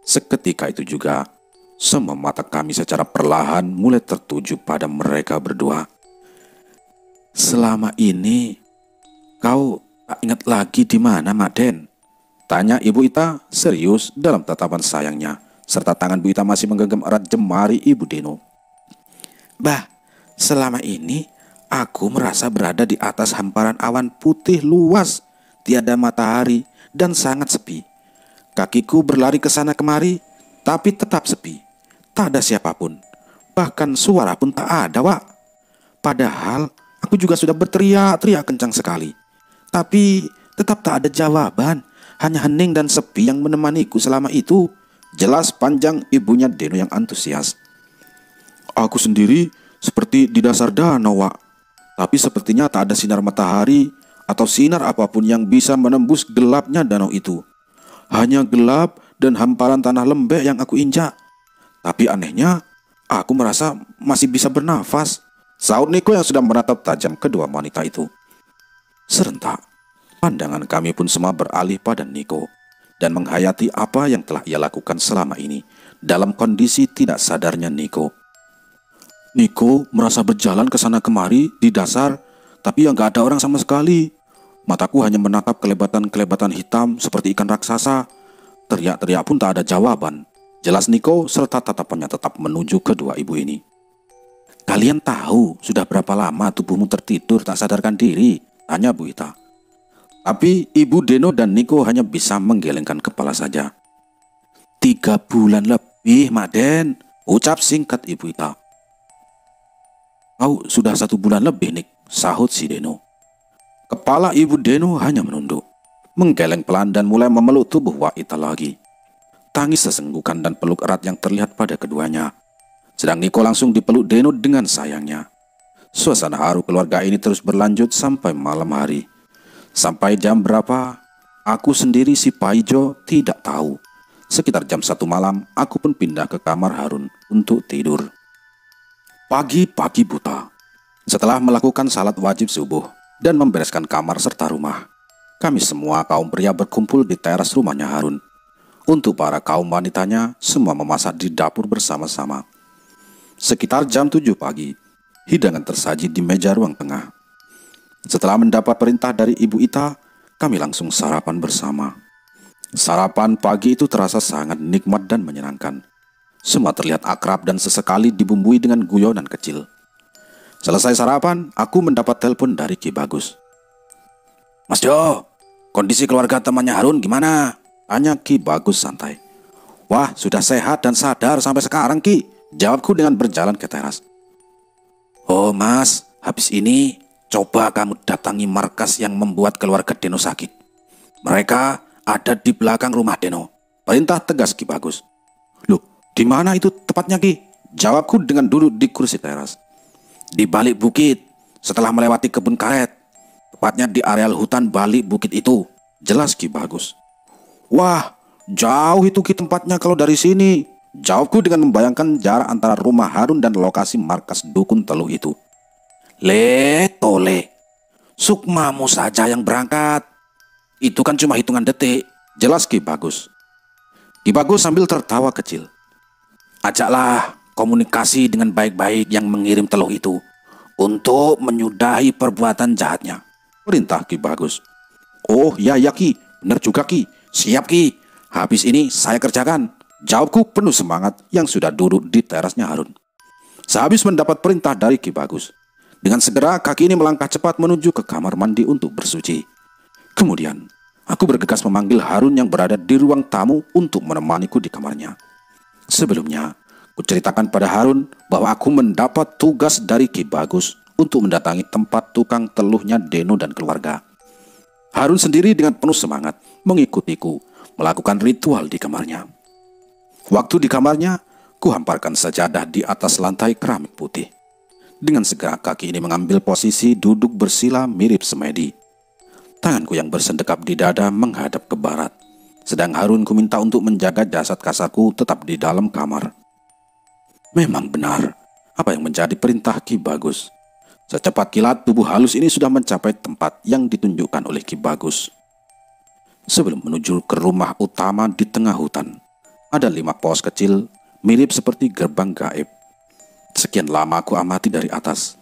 Seketika itu juga, semua mata kami secara perlahan mulai tertuju pada mereka berdua. Selama ini, kau tak ingat lagi di mana, Maden? Tanya Ibu Ita serius dalam tatapan sayangnya, serta tangan Bu Ita masih menggenggam erat jemari Ibu Deno. Bah, selama ini aku merasa berada di atas hamparan awan putih luas, tiada matahari dan sangat sepi. Kakiku berlari ke sana kemari, tapi tetap sepi. Tak ada siapapun, bahkan suara pun tak ada, Wak. Padahal aku juga sudah berteriak-teriak kencang sekali, tapi tetap tak ada jawaban. Hanya hening dan sepi yang menemaniku selama itu. Jelas panjang ibunya Deno yang antusias. Aku sendiri seperti di dasar danau, Wak. Tapi sepertinya tak ada sinar matahari atau sinar apapun yang bisa menembus gelapnya danau itu. Hanya gelap dan hamparan tanah lembek yang aku injak. Tapi anehnya, aku merasa masih bisa bernafas, sahut Niko yang sudah menatap tajam kedua wanita itu. Serentak, pandangan kami pun semua beralih pada Niko dan menghayati apa yang telah ia lakukan selama ini dalam kondisi tidak sadarnya Niko. Niko merasa berjalan ke sana kemari di dasar, tapi yang gak ada orang sama sekali. Mataku hanya menatap kelebatan-kelebatan hitam seperti ikan raksasa. Teriak-teriak pun tak ada jawaban. Jelas Niko serta tatapannya tetap menuju kedua ibu ini. Kalian tahu sudah berapa lama tubuhmu tertidur tak sadarkan diri? Tanya Bu Ita. Tapi Ibu Deno dan Niko hanya bisa menggelengkan kepala saja. 3 bulan lebih, Mak Den, ucap singkat Ibu Ita. Kau sudah 1 bulan lebih, Nik, sahut si Deno. Kepala Ibu Deno hanya menunduk, menggeleng pelan dan mulai memeluk tubuh Wak Ita lagi. Tangis sesenggukan dan peluk erat yang terlihat pada keduanya. Sedang Niko langsung dipeluk Deno dengan sayangnya. Suasana haru keluarga ini terus berlanjut sampai malam hari. Sampai jam berapa, aku sendiri si Paijo tidak tahu. Sekitar jam 1 malam, aku pun pindah ke kamar Harun untuk tidur. Pagi-pagi buta, setelah melakukan salat wajib subuh dan membereskan kamar serta rumah, kami semua kaum pria berkumpul di teras rumahnya Harun. Untuk para kaum wanitanya, semua memasak di dapur bersama-sama. Sekitar jam 7 pagi, hidangan tersaji di meja ruang tengah. Setelah mendapat perintah dari Ibu Ita, kami langsung sarapan bersama. Sarapan pagi itu terasa sangat nikmat dan menyenangkan. Semua terlihat akrab dan sesekali dibumbui dengan guyonan kecil. Selesai sarapan, aku mendapat telepon dari Ki Bagus. Mas Jo, kondisi keluarga temannya Harun gimana? Tanya Ki Bagus santai. Wah, sudah sehat dan sadar sampai sekarang, Ki, jawabku dengan berjalan ke teras. Oh mas, habis ini coba kamu datangi markas yang membuat keluarga Deno sakit. Mereka ada di belakang rumah Deno, perintah tegas Ki Bagus. Loh, di mana itu tepatnya, Ki? Jawabku dengan duduk di kursi teras. Di balik bukit, setelah melewati kebun karet. Tepatnya di areal hutan balik bukit itu, jelas Ki Bagus. Wah, jauh itu Ki tempatnya kalau dari sini. Jawabku dengan membayangkan jarak antara rumah Harun dan lokasi markas dukun Teluh itu. Le tole, Sukmamu saja yang berangkat. Itu kan cuma hitungan detik, jelas Ki Bagus. Ki Bagus sambil tertawa kecil. Ajaklah komunikasi dengan baik-baik yang mengirim Teluh itu untuk menyudahi perbuatan jahatnya, perintah Ki Bagus. Oh ya Ki, benar juga Ki, siap Ki, habis ini saya kerjakan, jawabku penuh semangat yang sudah duduk di terasnya Harun. Sehabis mendapat perintah dari Ki Bagus, dengan segera kaki ini melangkah cepat menuju ke kamar mandi untuk bersuci. Kemudian aku bergegas memanggil Harun yang berada di ruang tamu untuk menemaniku di kamarnya. Sebelumnya, kuceritakan pada Harun bahwa aku mendapat tugas dari Ki Bagus untuk mendatangi tempat tukang teluhnya Deno dan keluarga. Harun sendiri dengan penuh semangat mengikutiku melakukan ritual di kamarnya. Waktu di kamarnya, ku hamparkan sajadah di atas lantai keramik putih. Dengan segera kaki ini mengambil posisi duduk bersila mirip semedi. Tanganku yang bersendekap di dada menghadap ke barat. Sedang Harun ku minta untuk menjaga jasad kasarku tetap di dalam kamar. Memang benar apa yang menjadi perintah Ki Bagus. Secepat kilat tubuh halus ini sudah mencapai tempat yang ditunjukkan oleh Ki Bagus. Sebelum menuju ke rumah utama di tengah hutan, ada 5 pos kecil mirip seperti gerbang gaib. Sekian lama aku amati dari atas.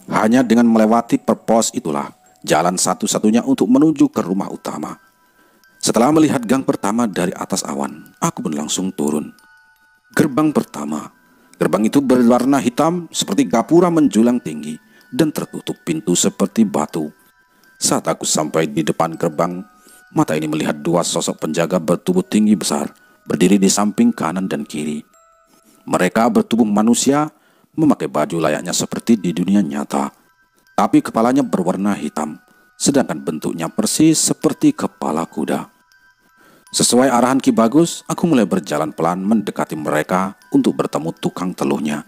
Hanya dengan melewati per pos itulah jalan satu-satunya untuk menuju ke rumah utama. Setelah melihat gang pertama dari atas awan, aku pun langsung turun. Gerbang pertama. Gerbang itu berwarna hitam seperti gapura menjulang tinggi dan tertutup pintu seperti batu. Saat aku sampai di depan gerbang, mata ini melihat 2 sosok penjaga bertubuh tinggi besar berdiri di samping kanan dan kiri. Mereka bertubuh manusia, memakai baju layaknya seperti di dunia nyata, tapi kepalanya berwarna hitam, sedangkan bentuknya persis seperti kepala kuda. Sesuai arahan Ki Bagus, aku mulai berjalan pelan mendekati mereka untuk bertemu tukang teluhnya.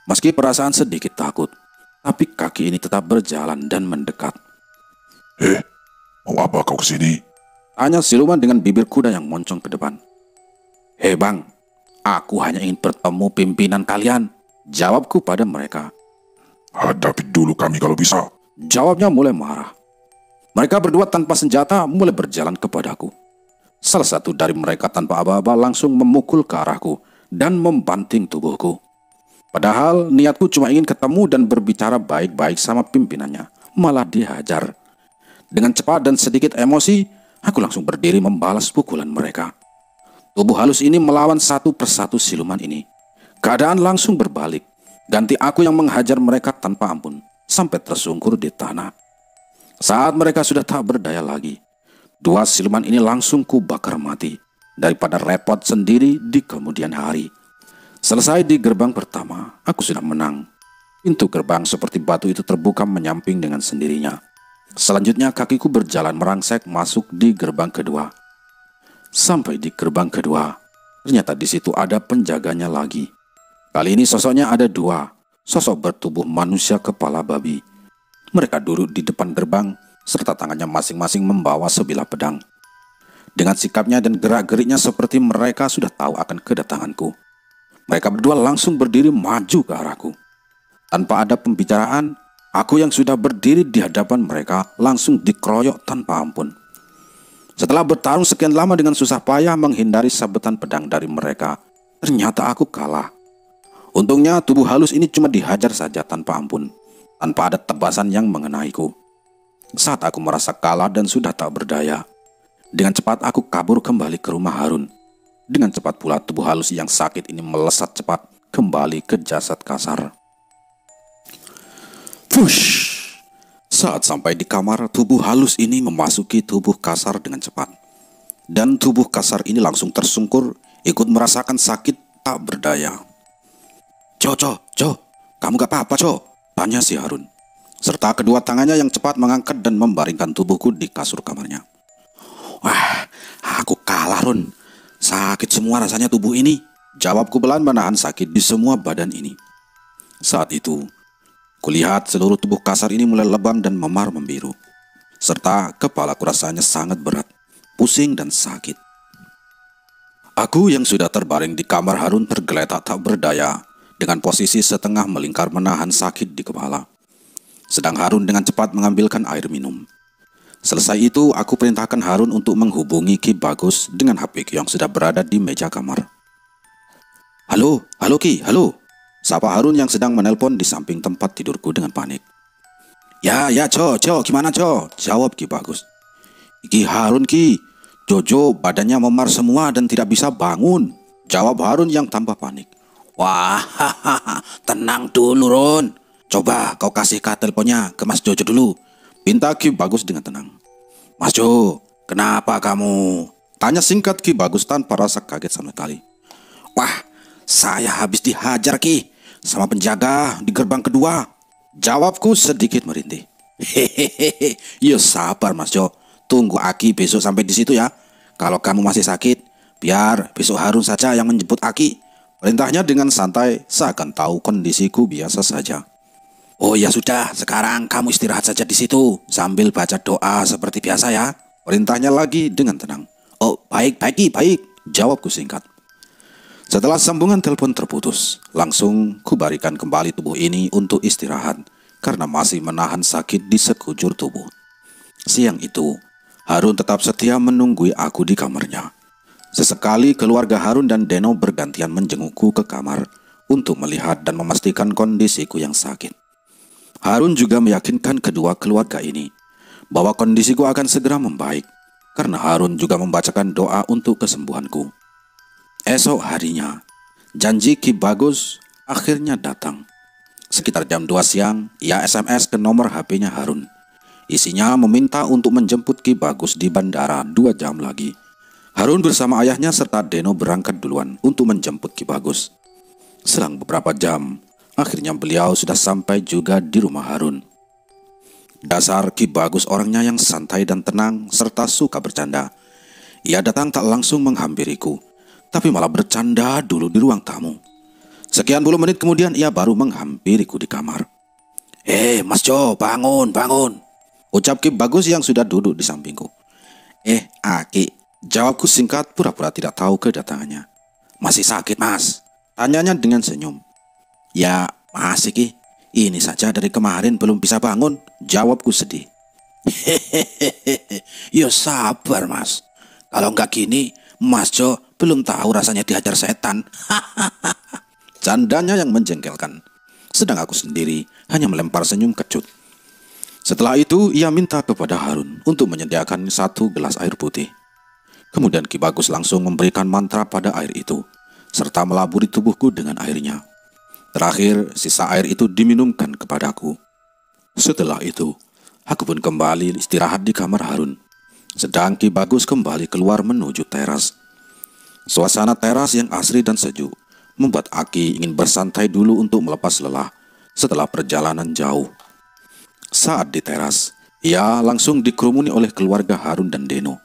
Meski perasaan sedikit takut, tapi kaki ini tetap berjalan dan mendekat. Mau apa kau kesini? Tanya siluman dengan bibir kuda yang moncong ke depan. Bang, aku hanya ingin bertemu pimpinan kalian, jawabku pada mereka. Hadapi dulu kami kalau bisa. Jawabnya mulai marah. Mereka berdua tanpa senjata mulai berjalan kepadaku. Salah satu dari mereka tanpa aba-aba langsung memukul ke arahku dan membanting tubuhku. Padahal niatku cuma ingin ketemu dan berbicara baik-baik sama pimpinannya, malah dihajar. Dengan cepat dan sedikit emosi, aku langsung berdiri membalas pukulan mereka. Tubuh halus ini melawan satu persatu siluman ini. Keadaan langsung berbalik. Ganti aku yang menghajar mereka tanpa ampun, sampai tersungkur di tanah. Saat mereka sudah tak berdaya lagi, dua siluman ini langsung kubakar mati, daripada repot sendiri di kemudian hari. Selesai di gerbang pertama, aku sudah menang. Pintu gerbang seperti batu itu terbuka menyamping dengan sendirinya. Selanjutnya kakiku berjalan merangsek masuk di gerbang kedua. Sampai di gerbang kedua, ternyata di situ ada penjaganya lagi. Kali ini sosoknya ada dua, sosok bertubuh manusia kepala babi. Mereka duduk di depan gerbang, serta tangannya masing-masing membawa sebilah pedang. Dengan sikapnya dan gerak-geriknya seperti mereka sudah tahu akan kedatanganku. Mereka berdua langsung berdiri maju ke arahku. Tanpa ada pembicaraan, aku yang sudah berdiri di hadapan mereka langsung dikeroyok tanpa ampun. Setelah bertarung sekian lama dengan susah payah menghindari sabetan pedang dari mereka, ternyata aku kalah. Untungnya tubuh halus ini cuma dihajar saja tanpa ampun, tanpa ada tebasan yang mengenaiku. Saat aku merasa kalah dan sudah tak berdaya, dengan cepat aku kabur kembali ke rumah Harun. Dengan cepat pula tubuh halus yang sakit ini melesat cepat kembali ke jasad kasar. Fush! Saat sampai di kamar, tubuh halus ini memasuki tubuh kasar dengan cepat. Dan tubuh kasar ini langsung tersungkur, ikut merasakan sakit tak berdaya. Jo, kamu gak apa-apa, Jo? Tanya si Harun. Serta kedua tangannya yang cepat mengangkat dan membaringkan tubuhku di kasur kamarnya. Wah, aku kalah, Run. Sakit semua rasanya tubuh ini, jawabku pelan menahan sakit di semua badan ini. Saat itu, kulihat seluruh tubuh kasar ini mulai lebam dan memar membiru. Serta kepalaku rasanya sangat berat, pusing dan sakit. Aku yang sudah terbaring di kamar Harun tergeletak tak berdaya, dengan posisi setengah melingkar menahan sakit di kepala. Sedang Harun dengan cepat mengambilkan air minum. Selesai itu, aku perintahkan Harun untuk menghubungi Ki Bagus dengan HP Ki yang sudah berada di meja kamar. Halo Ki, halo. Sapa Harun yang sedang menelpon di samping tempat tidurku dengan panik. Ya, Jo, gimana Jo? Jawab Ki Bagus. Ki Harun Ki, Jojo badannya memar semua dan tidak bisa bangun. Jawab Harun yang tambah panik. Wah, tenang dulu Ron. Coba kau kasihkan teleponnya ke Mas Jojo dulu. Pinta Ki Bagus dengan tenang. Mas Jo, kenapa kamu? Tanya singkat Ki Bagus tanpa rasa kaget sama sekali. Wah, saya habis dihajar Ki sama penjaga di gerbang kedua. Jawabku sedikit merintih. Hehehe, ya sabar Mas Jo. Tunggu Aki besok sampai di situ ya. Kalau kamu masih sakit, biar besok Harun saja yang menjemput Aki. Perintahnya dengan santai, seakan tahu kondisiku biasa saja. Oh ya sudah, sekarang kamu istirahat saja di situ sambil baca doa seperti biasa ya. Perintahnya lagi dengan tenang. Oh baik, jawabku singkat. Setelah sambungan telepon terputus, langsung kubarikan kembali tubuh ini untuk istirahat karena masih menahan sakit di sekujur tubuh. Siang itu, Harun tetap setia menunggui aku di kamarnya. Sesekali keluarga Harun dan Deno bergantian menjengukku ke kamar untuk melihat dan memastikan kondisiku yang sakit. Harun juga meyakinkan kedua keluarga ini bahwa kondisiku akan segera membaik, karena Harun juga membacakan doa untuk kesembuhanku. Esok harinya, janji Ki Bagus akhirnya datang. Sekitar jam 2 siang, ia SMS ke nomor HP-nya Harun. Isinya meminta untuk menjemput Ki Bagus di bandara 2 jam lagi. Harun bersama ayahnya serta Deno berangkat duluan untuk menjemput Ki Bagus. Selang beberapa jam, akhirnya beliau sudah sampai juga di rumah Harun. Dasar Ki Bagus orangnya yang santai dan tenang serta suka bercanda. Ia datang tak langsung menghampiriku, tapi malah bercanda dulu di ruang tamu. Sekian puluh menit kemudian ia baru menghampiriku di kamar. Mas Jo, bangun, bangun, ucap Ki Bagus yang sudah duduk di sampingku. Aki, jawabku singkat pura-pura tidak tahu kedatangannya. Masih sakit, Mas? Tanyanya dengan senyum. Ya, masih Ki. Ini saja dari kemarin belum bisa bangun, jawabku sedih. Hehehe, ya sabar Mas. Kalau nggak gini, Mas Jo belum tahu rasanya dihajar setan. Candanya yang menjengkelkan. Sedang aku sendiri hanya melempar senyum kecut. Setelah itu ia minta kepada Harun untuk menyediakan 1 gelas air putih. Kemudian Ki Bagus langsung memberikan mantra pada air itu, serta melaburi tubuhku dengan airnya. Terakhir sisa air itu diminumkan kepadaku. Setelah itu aku pun kembali istirahat di kamar Harun, sedang Ki Bagus kembali keluar menuju teras. Suasana teras yang asri dan sejuk membuat Aki ingin bersantai dulu untuk melepas lelah setelah perjalanan jauh. Saat di teras, ia langsung dikerumuni oleh keluarga Harun dan Deno.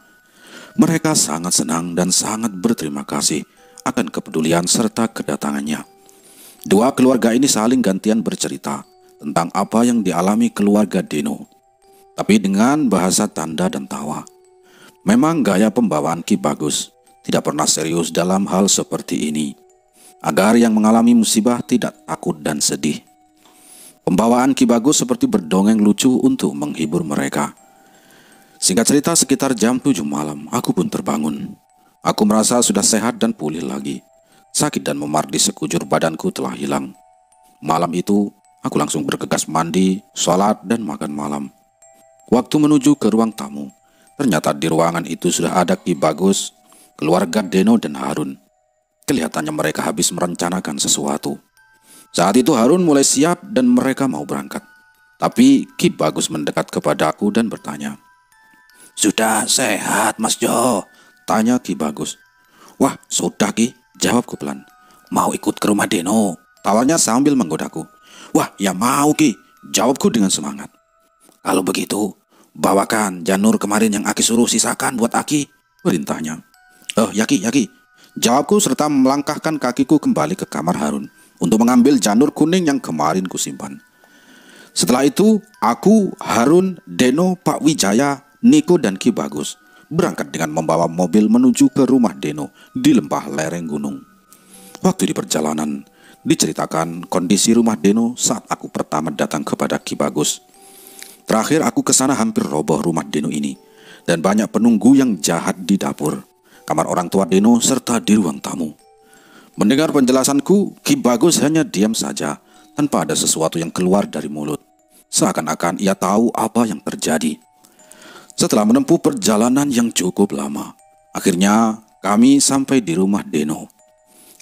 Mereka sangat senang dan sangat berterima kasih akan kepedulian serta kedatangannya. Dua keluarga ini saling gantian bercerita tentang apa yang dialami keluarga Deno, tapi dengan bahasa tanda dan tawa. Memang gaya pembawaan Ki Bagus tidak pernah serius dalam hal seperti ini, agar yang mengalami musibah tidak takut dan sedih. Pembawaan Ki Bagus seperti berdongeng lucu untuk menghibur mereka. Singkat cerita, sekitar jam 7 malam, aku pun terbangun. Aku merasa sudah sehat dan pulih lagi. Sakit dan memar di sekujur badanku telah hilang. Malam itu, aku langsung bergegas mandi, sholat, dan makan malam. Waktu menuju ke ruang tamu, ternyata di ruangan itu sudah ada Ki Bagus, keluarga Deno dan Harun. Kelihatannya mereka habis merencanakan sesuatu. Saat itu Harun mulai siap dan mereka mau berangkat. Tapi Ki Bagus mendekat kepadaku dan bertanya, "Sudah sehat Mas Jo?" tanya Ki Bagus. "Wah, sudah Ki," jawabku pelan. "Mau ikut ke rumah Deno?" tawarnya sambil menggodaku. "Wah, ya mau Ki," jawabku dengan semangat. "Kalau begitu, bawakan janur kemarin yang Aki suruh sisakan buat Aki," perintahnya. "Oh, ya Ki, ya Ki," jawabku serta melangkahkan kakiku kembali ke kamar Harun untuk mengambil janur kuning yang kemarin kusimpan. Setelah itu, aku, Harun, Deno, Pak Wijaya, Niko, dan Ki Bagus berangkat dengan membawa mobil menuju ke rumah Deno di lembah lereng gunung. Waktu di perjalanan, diceritakan kondisi rumah Deno saat aku pertama datang kepada Ki Bagus. Terakhir aku ke sana hampir roboh rumah Deno ini, dan banyak penunggu yang jahat di dapur, kamar orang tua Deno, serta di ruang tamu. Mendengar penjelasanku, Ki Bagus hanya diam saja, tanpa ada sesuatu yang keluar dari mulut. Seakan-akan ia tahu apa yang terjadi. Setelah menempuh perjalanan yang cukup lama, akhirnya kami sampai di rumah Deno.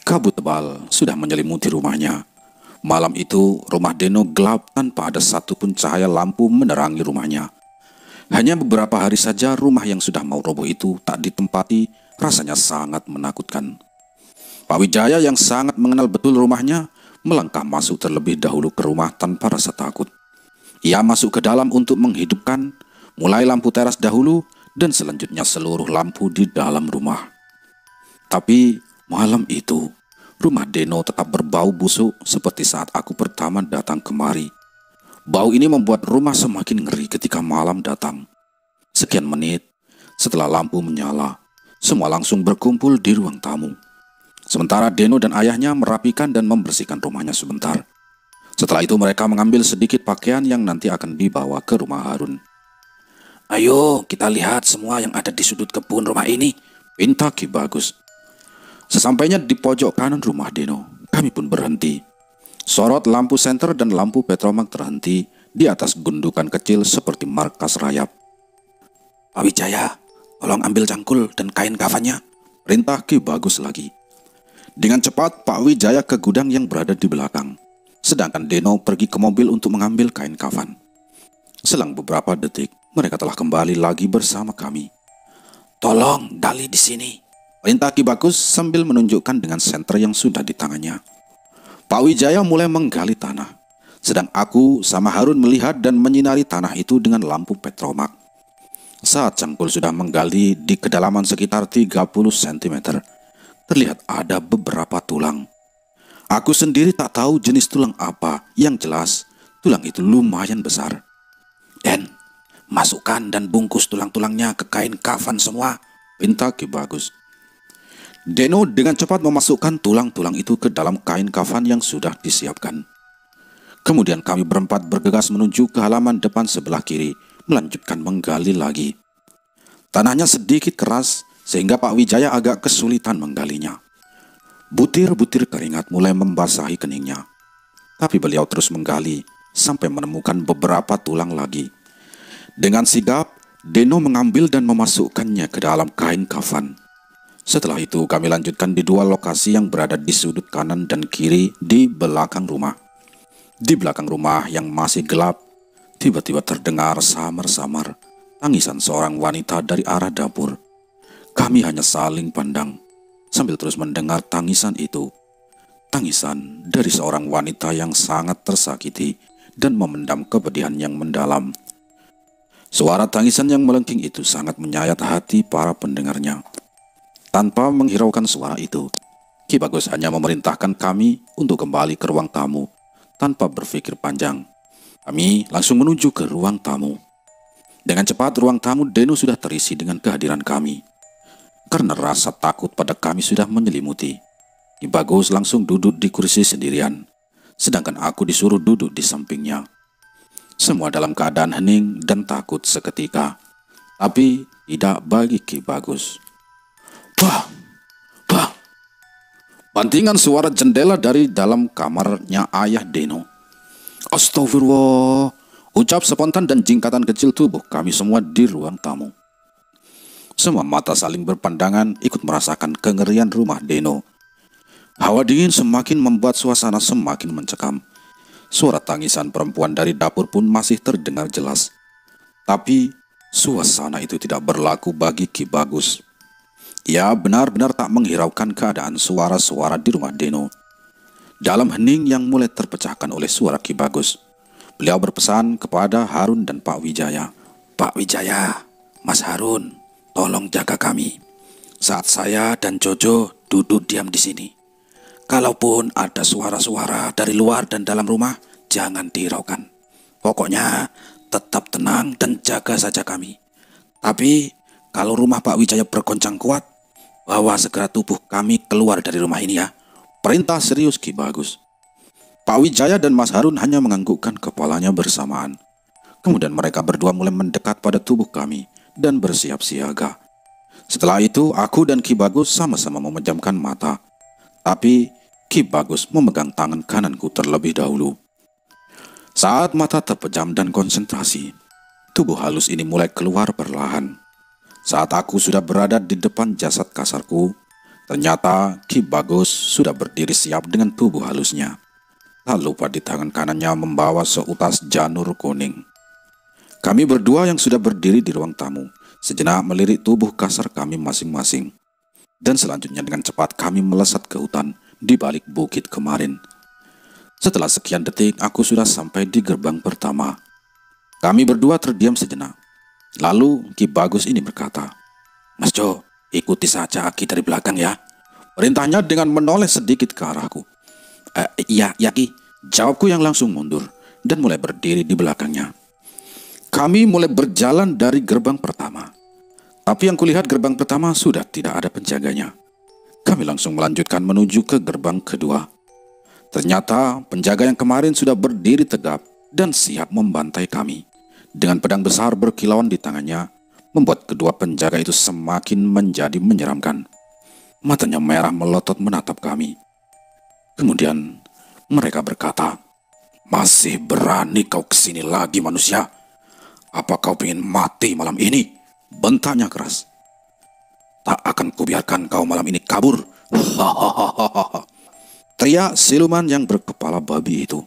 Kabut tebal sudah menyelimuti rumahnya. Malam itu, rumah Deno gelap tanpa ada satupun cahaya lampu menerangi rumahnya. Hanya beberapa hari saja rumah yang sudah mau roboh itu tak ditempati, rasanya sangat menakutkan. Pak Wijaya yang sangat mengenal betul rumahnya melangkah masuk terlebih dahulu ke rumah tanpa rasa takut. Ia masuk ke dalam untuk menghidupkan mulai lampu teras dahulu dan selanjutnya seluruh lampu di dalam rumah. Tapi malam itu, rumah Deno tetap berbau busuk seperti saat aku pertama datang kemari. Bau ini membuat rumah semakin ngeri ketika malam datang. Sekian menit setelah lampu menyala, semua langsung berkumpul di ruang tamu. Sementara Deno dan ayahnya merapikan dan membersihkan rumahnya sebentar. Setelah itu mereka mengambil sedikit pakaian yang nanti akan dibawa ke rumah Harun. "Ayo kita lihat semua yang ada di sudut kebun rumah ini," pinta Ki Bagus. Sesampainya di pojok kanan rumah Deno, kami pun berhenti. Sorot lampu senter dan lampu petromak terhenti di atas gundukan kecil seperti markas rayap. "Pak Wijaya, tolong ambil cangkul dan kain kafannya," perintah Ki Bagus lagi. Dengan cepat Pak Wijaya ke gudang yang berada di belakang, sedangkan Deno pergi ke mobil untuk mengambil kain kafan. Selang beberapa detik, mereka telah kembali lagi bersama kami. "Tolong gali di sini," perintah Ki Bagus sambil menunjukkan dengan senter yang sudah di tangannya. Pak Wijaya mulai menggali tanah, sedang aku sama Harun melihat dan menyinari tanah itu dengan lampu petromak. Saat cangkul sudah menggali di kedalaman sekitar 30 cm, terlihat ada beberapa tulang. Aku sendiri tak tahu jenis tulang apa, yang jelas tulang itu lumayan besar. Den, masukkan dan bungkus tulang-tulangnya ke kain kafan semua, perintah Ki Bagus. Deno dengan cepat memasukkan tulang-tulang itu ke dalam kain kafan yang sudah disiapkan. Kemudian kami berempat bergegas menuju ke halaman depan sebelah kiri, melanjutkan menggali lagi. Tanahnya sedikit keras sehingga Pak Wijaya agak kesulitan menggalinya. Butir-butir keringat mulai membasahi keningnya. Tapi beliau terus menggali sampai menemukan beberapa tulang lagi. Dengan sigap, Deno mengambil dan memasukkannya ke dalam kain kafan. Setelah itu kami lanjutkan di dua lokasi yang berada di sudut kanan dan kiri di belakang rumah. Di belakang rumah yang masih gelap, tiba-tiba terdengar samar-samar tangisan seorang wanita dari arah dapur. Kami hanya saling pandang sambil terus mendengar tangisan itu. Tangisan dari seorang wanita yang sangat tersakiti dan memendam kepedihan yang mendalam. Suara tangisan yang melengking itu sangat menyayat hati para pendengarnya. Tanpa menghiraukan suara itu, Ki Bagus hanya memerintahkan kami untuk kembali ke ruang tamu. Tanpa berpikir panjang, kami langsung menuju ke ruang tamu. Dengan cepat ruang tamu Deno sudah terisi dengan kehadiran kami. Karena rasa takut pada kami sudah menyelimuti, Ki Bagus langsung duduk di kursi sendirian, sedangkan aku disuruh duduk di sampingnya. Semua dalam keadaan hening dan takut seketika, tapi tidak bagi Ki Bagus. Bah! Bah! Bantingan suara jendela dari dalam kamarnya ayah Deno. Astagfirullah, ucap spontan dan jingkatan kecil tubuh kami semua di ruang tamu. Semua mata saling berpandangan ikut merasakan kengerian rumah Deno. Hawa dingin semakin membuat suasana semakin mencekam. Suara tangisan perempuan dari dapur pun masih terdengar jelas. Tapi suasana itu tidak berlaku bagi Ki Bagus. Ia benar-benar tak menghiraukan keadaan suara-suara di rumah Deno. Dalam hening yang mulai terpecahkan oleh suara Ki Bagus, beliau berpesan kepada Harun dan Pak Wijaya. Pak Wijaya, Mas Harun, tolong jaga kami saat saya dan Jojo duduk diam di sini. Kalaupun ada suara-suara dari luar dan dalam rumah, jangan dihiraukan. Pokoknya tetap tenang dan jaga saja kami. Tapi kalau rumah Pak Wijaya bergoncang kuat, bawa segera tubuh kami keluar dari rumah ini ya. Perintah serius Ki Bagus. Pak Wijaya dan Mas Harun hanya menganggukkan kepalanya bersamaan. Kemudian mereka berdua mulai mendekat pada tubuh kami dan bersiap siaga. Setelah itu aku dan Ki Bagus sama-sama memejamkan mata. Tapi Ki Bagus memegang tangan kananku terlebih dahulu. Saat mata terpejam dan konsentrasi, tubuh halus ini mulai keluar perlahan. Saat aku sudah berada di depan jasad kasarku, ternyata Ki Bagus sudah berdiri siap dengan tubuh halusnya. Tak lupa di tangan kanannya membawa seutas janur kuning. Kami berdua yang sudah berdiri di ruang tamu, sejenak melirik tubuh kasar kami masing-masing. Dan selanjutnya dengan cepat kami melesat ke hutan di balik bukit kemarin. Setelah sekian detik, aku sudah sampai di gerbang pertama. Kami berdua terdiam sejenak. Lalu Ki Bagus ini berkata, Mas Jo, ikuti saja Aki dari belakang ya. Perintahnya dengan menoleh sedikit ke arahku. Iya Ki, jawabku yang langsung mundur dan mulai berdiri di belakangnya. Kami mulai berjalan dari gerbang pertama. Tapi yang kulihat gerbang pertama sudah tidak ada penjaganya. Kami langsung melanjutkan menuju ke gerbang kedua. Ternyata penjaga yang kemarin sudah berdiri tegap dan siap membantai kami. Dengan pedang besar berkilauan di tangannya, membuat kedua penjaga itu semakin menjadi menyeramkan. Matanya merah melotot menatap kami. Kemudian mereka berkata, Masih berani kau kesini lagi manusia? Apa kau ingin mati malam ini? Bentaknya keras. Tak akan kubiarkan kau malam ini kabur. Teriak siluman yang berkepala babi itu.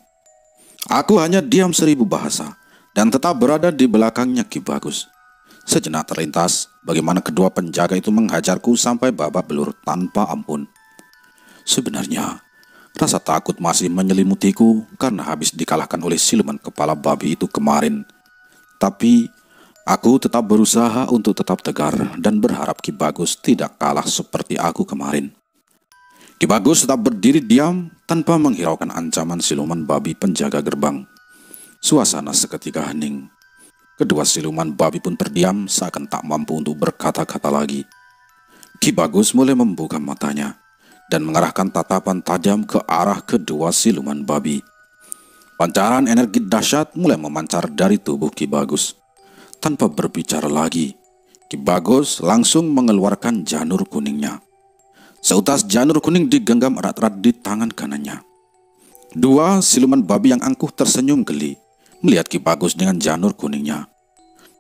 Aku hanya diam 1000 bahasa dan tetap berada di belakangnya Ki Bagus. Sejenak terlintas bagaimana kedua penjaga itu menghajarku sampai babak belur tanpa ampun. Sebenarnya rasa takut masih menyelimutiku karena habis dikalahkan oleh siluman kepala babi itu kemarin. Tapi aku tetap berusaha untuk tetap tegar dan berharap Ki Bagus tidak kalah seperti aku kemarin. Ki Bagus tetap berdiri diam tanpa menghiraukan ancaman siluman babi penjaga gerbang. Suasana seketika hening. Kedua siluman babi pun terdiam seakan tak mampu untuk berkata-kata lagi. Ki Bagus mulai membuka matanya dan mengarahkan tatapan tajam ke arah kedua siluman babi. Pancaran energi dahsyat mulai memancar dari tubuh Ki Bagus. Tanpa berbicara lagi, Ki Bagus langsung mengeluarkan janur kuningnya. Seutas janur kuning digenggam erat-erat di tangan kanannya. Dua siluman babi yang angkuh tersenyum geli melihat Ki Bagus dengan janur kuningnya.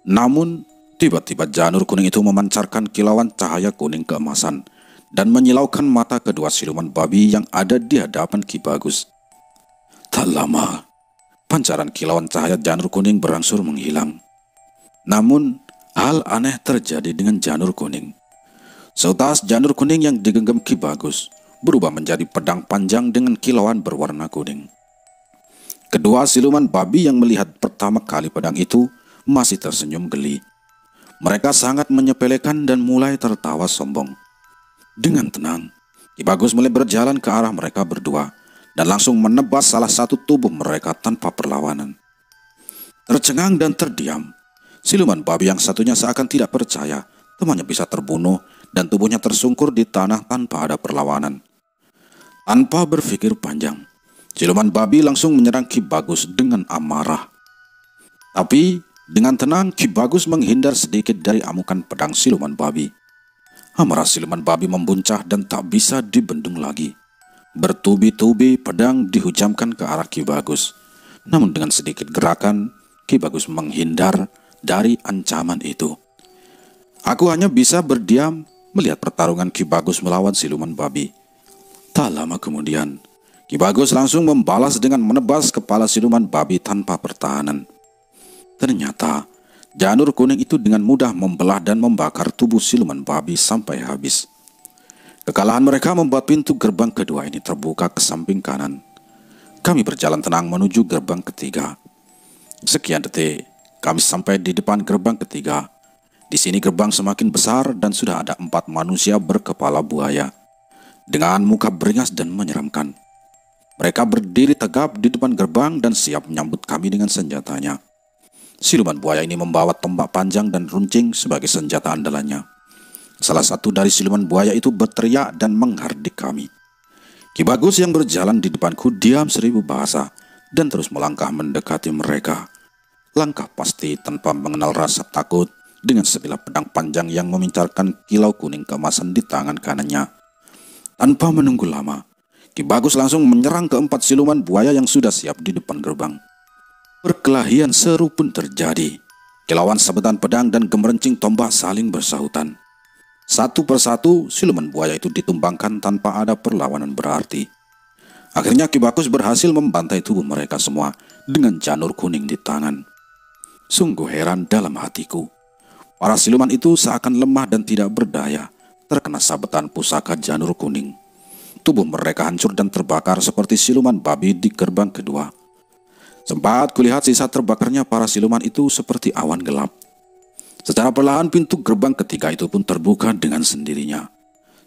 Namun, tiba-tiba janur kuning itu memancarkan kilauan cahaya kuning keemasan dan menyilaukan mata kedua siluman babi yang ada di hadapan Ki Bagus. Tak lama, pancaran kilauan cahaya janur kuning berangsur menghilang. Namun, hal aneh terjadi dengan janur kuning. Seutas janur kuning yang digenggam Ki Bagus berubah menjadi pedang panjang dengan kilauan berwarna kuning. Kedua siluman babi yang melihat pertama kali pedang itu masih tersenyum geli. Mereka sangat menyepelekan dan mulai tertawa sombong. Dengan tenang, Ki Bagus mulai berjalan ke arah mereka berdua dan langsung menebas salah satu tubuh mereka tanpa perlawanan. Tercengang dan terdiam, siluman babi yang satunya seakan tidak percaya temannya bisa terbunuh dan tubuhnya tersungkur di tanah tanpa ada perlawanan. Tanpa berpikir panjang, siluman babi langsung menyerang Ki Bagus dengan amarah. Tapi dengan tenang Ki Bagus menghindar sedikit dari amukan pedang siluman babi. Amarah siluman babi membuncah dan tak bisa dibendung lagi. Bertubi-tubi pedang dihujamkan ke arah Ki Bagus. Namun dengan sedikit gerakan, Ki Bagus menghindar dari ancaman itu. Aku hanya bisa berdiam melihat pertarungan Ki Bagus melawan siluman babi. Tak lama kemudian, Ki Bagus langsung membalas dengan menebas kepala siluman babi tanpa pertahanan. Ternyata, janur kuning itu dengan mudah membelah dan membakar tubuh siluman babi sampai habis. Kekalahan mereka membuat pintu gerbang kedua ini terbuka ke samping kanan. Kami berjalan tenang menuju gerbang ketiga. Sekian detik, kami sampai di depan gerbang ketiga. Di sini gerbang semakin besar dan sudah ada 4 manusia berkepala buaya dengan muka beringas dan menyeramkan. Mereka berdiri tegap di depan gerbang dan siap menyambut kami dengan senjatanya. Siluman buaya ini membawa tombak panjang dan runcing sebagai senjata andalannya. Salah satu dari siluman buaya itu berteriak dan menghardik kami. Ki Bagus yang berjalan di depanku diam 1000 bahasa dan terus melangkah mendekati mereka. Langkah pasti tanpa mengenal rasa takut, dengan sebilah pedang panjang yang memincarkan kilau kuning keemasan di tangan kanannya. Tanpa menunggu lama, Ki Bagus langsung menyerang keempat siluman buaya yang sudah siap di depan gerbang. Perkelahian seru pun terjadi. Kilauan sabetan pedang dan gemerencing tombak saling bersahutan. Satu persatu siluman buaya itu ditumbangkan tanpa ada perlawanan berarti. Akhirnya Ki Bagus berhasil membantai tubuh mereka semua dengan janur kuning di tangan. Sungguh heran dalam hatiku. Para siluman itu seakan lemah dan tidak berdaya, terkena sabetan pusaka janur kuning. Tubuh mereka hancur dan terbakar seperti siluman babi di gerbang kedua. Sempat kulihat sisa terbakarnya para siluman itu seperti awan gelap. Secara perlahan pintu gerbang ketiga itu pun terbuka dengan sendirinya.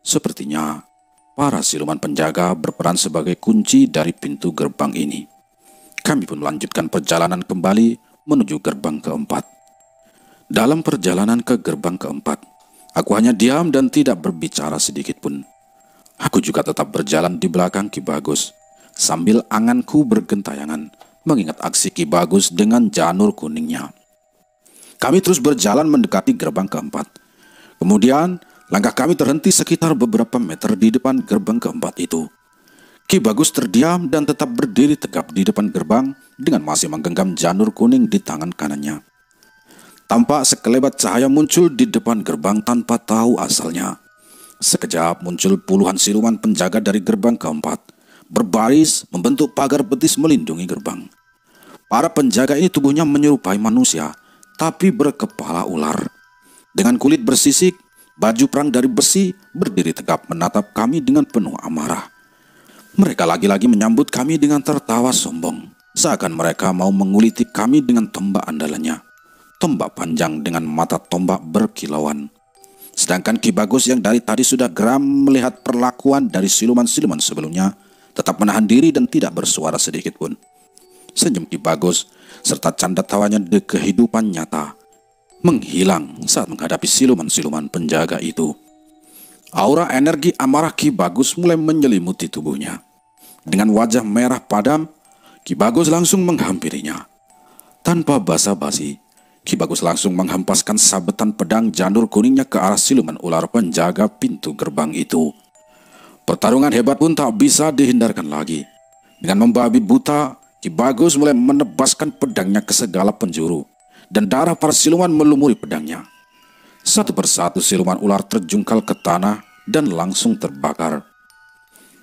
Sepertinya para siluman penjaga berperan sebagai kunci dari pintu gerbang ini. Kami pun melanjutkan perjalanan kembali menuju gerbang keempat. Dalam perjalanan ke gerbang keempat, aku hanya diam dan tidak berbicara sedikit pun. Aku juga tetap berjalan di belakang Ki Bagus, sambil anganku bergentayangan, mengingat aksi Ki Bagus dengan janur kuningnya. Kami terus berjalan mendekati gerbang keempat. Kemudian, langkah kami terhenti sekitar beberapa meter di depan gerbang keempat itu. Ki Bagus terdiam dan tetap berdiri tegap di depan gerbang dengan masih menggenggam janur kuning di tangan kanannya. Tampak sekelebat cahaya muncul di depan gerbang tanpa tahu asalnya. Sekejap muncul puluhan siluman penjaga dari gerbang keempat, berbaris membentuk pagar betis melindungi gerbang. Para penjaga ini tubuhnya menyerupai manusia, tapi berkepala ular. Dengan kulit bersisik, baju perang dari besi, berdiri tegap menatap kami dengan penuh amarah. Mereka lagi-lagi menyambut kami dengan tertawa sombong, seakan mereka mau menguliti kami dengan tombak andalannya. Tombak panjang dengan mata tombak berkilauan. Sedangkan Ki Bagus yang dari tadi sudah geram melihat perlakuan dari siluman-siluman sebelumnya, tetap menahan diri dan tidak bersuara sedikit pun. Senyum Ki Bagus serta canda tawanya di kehidupan nyata menghilang saat menghadapi siluman-siluman penjaga itu. Aura energi amarah Ki Bagus mulai menyelimuti tubuhnya. Dengan wajah merah padam, Ki Bagus langsung menghampirinya. Tanpa basa-basi, Ki Bagus langsung menghempaskan sabetan pedang janur kuningnya ke arah siluman ular penjaga pintu gerbang itu. Pertarungan hebat pun tak bisa dihindarkan lagi. Dengan membabi buta, Ki Bagus mulai menebaskan pedangnya ke segala penjuru, dan darah para siluman melumuri pedangnya. Satu persatu siluman ular terjungkal ke tanah dan langsung terbakar.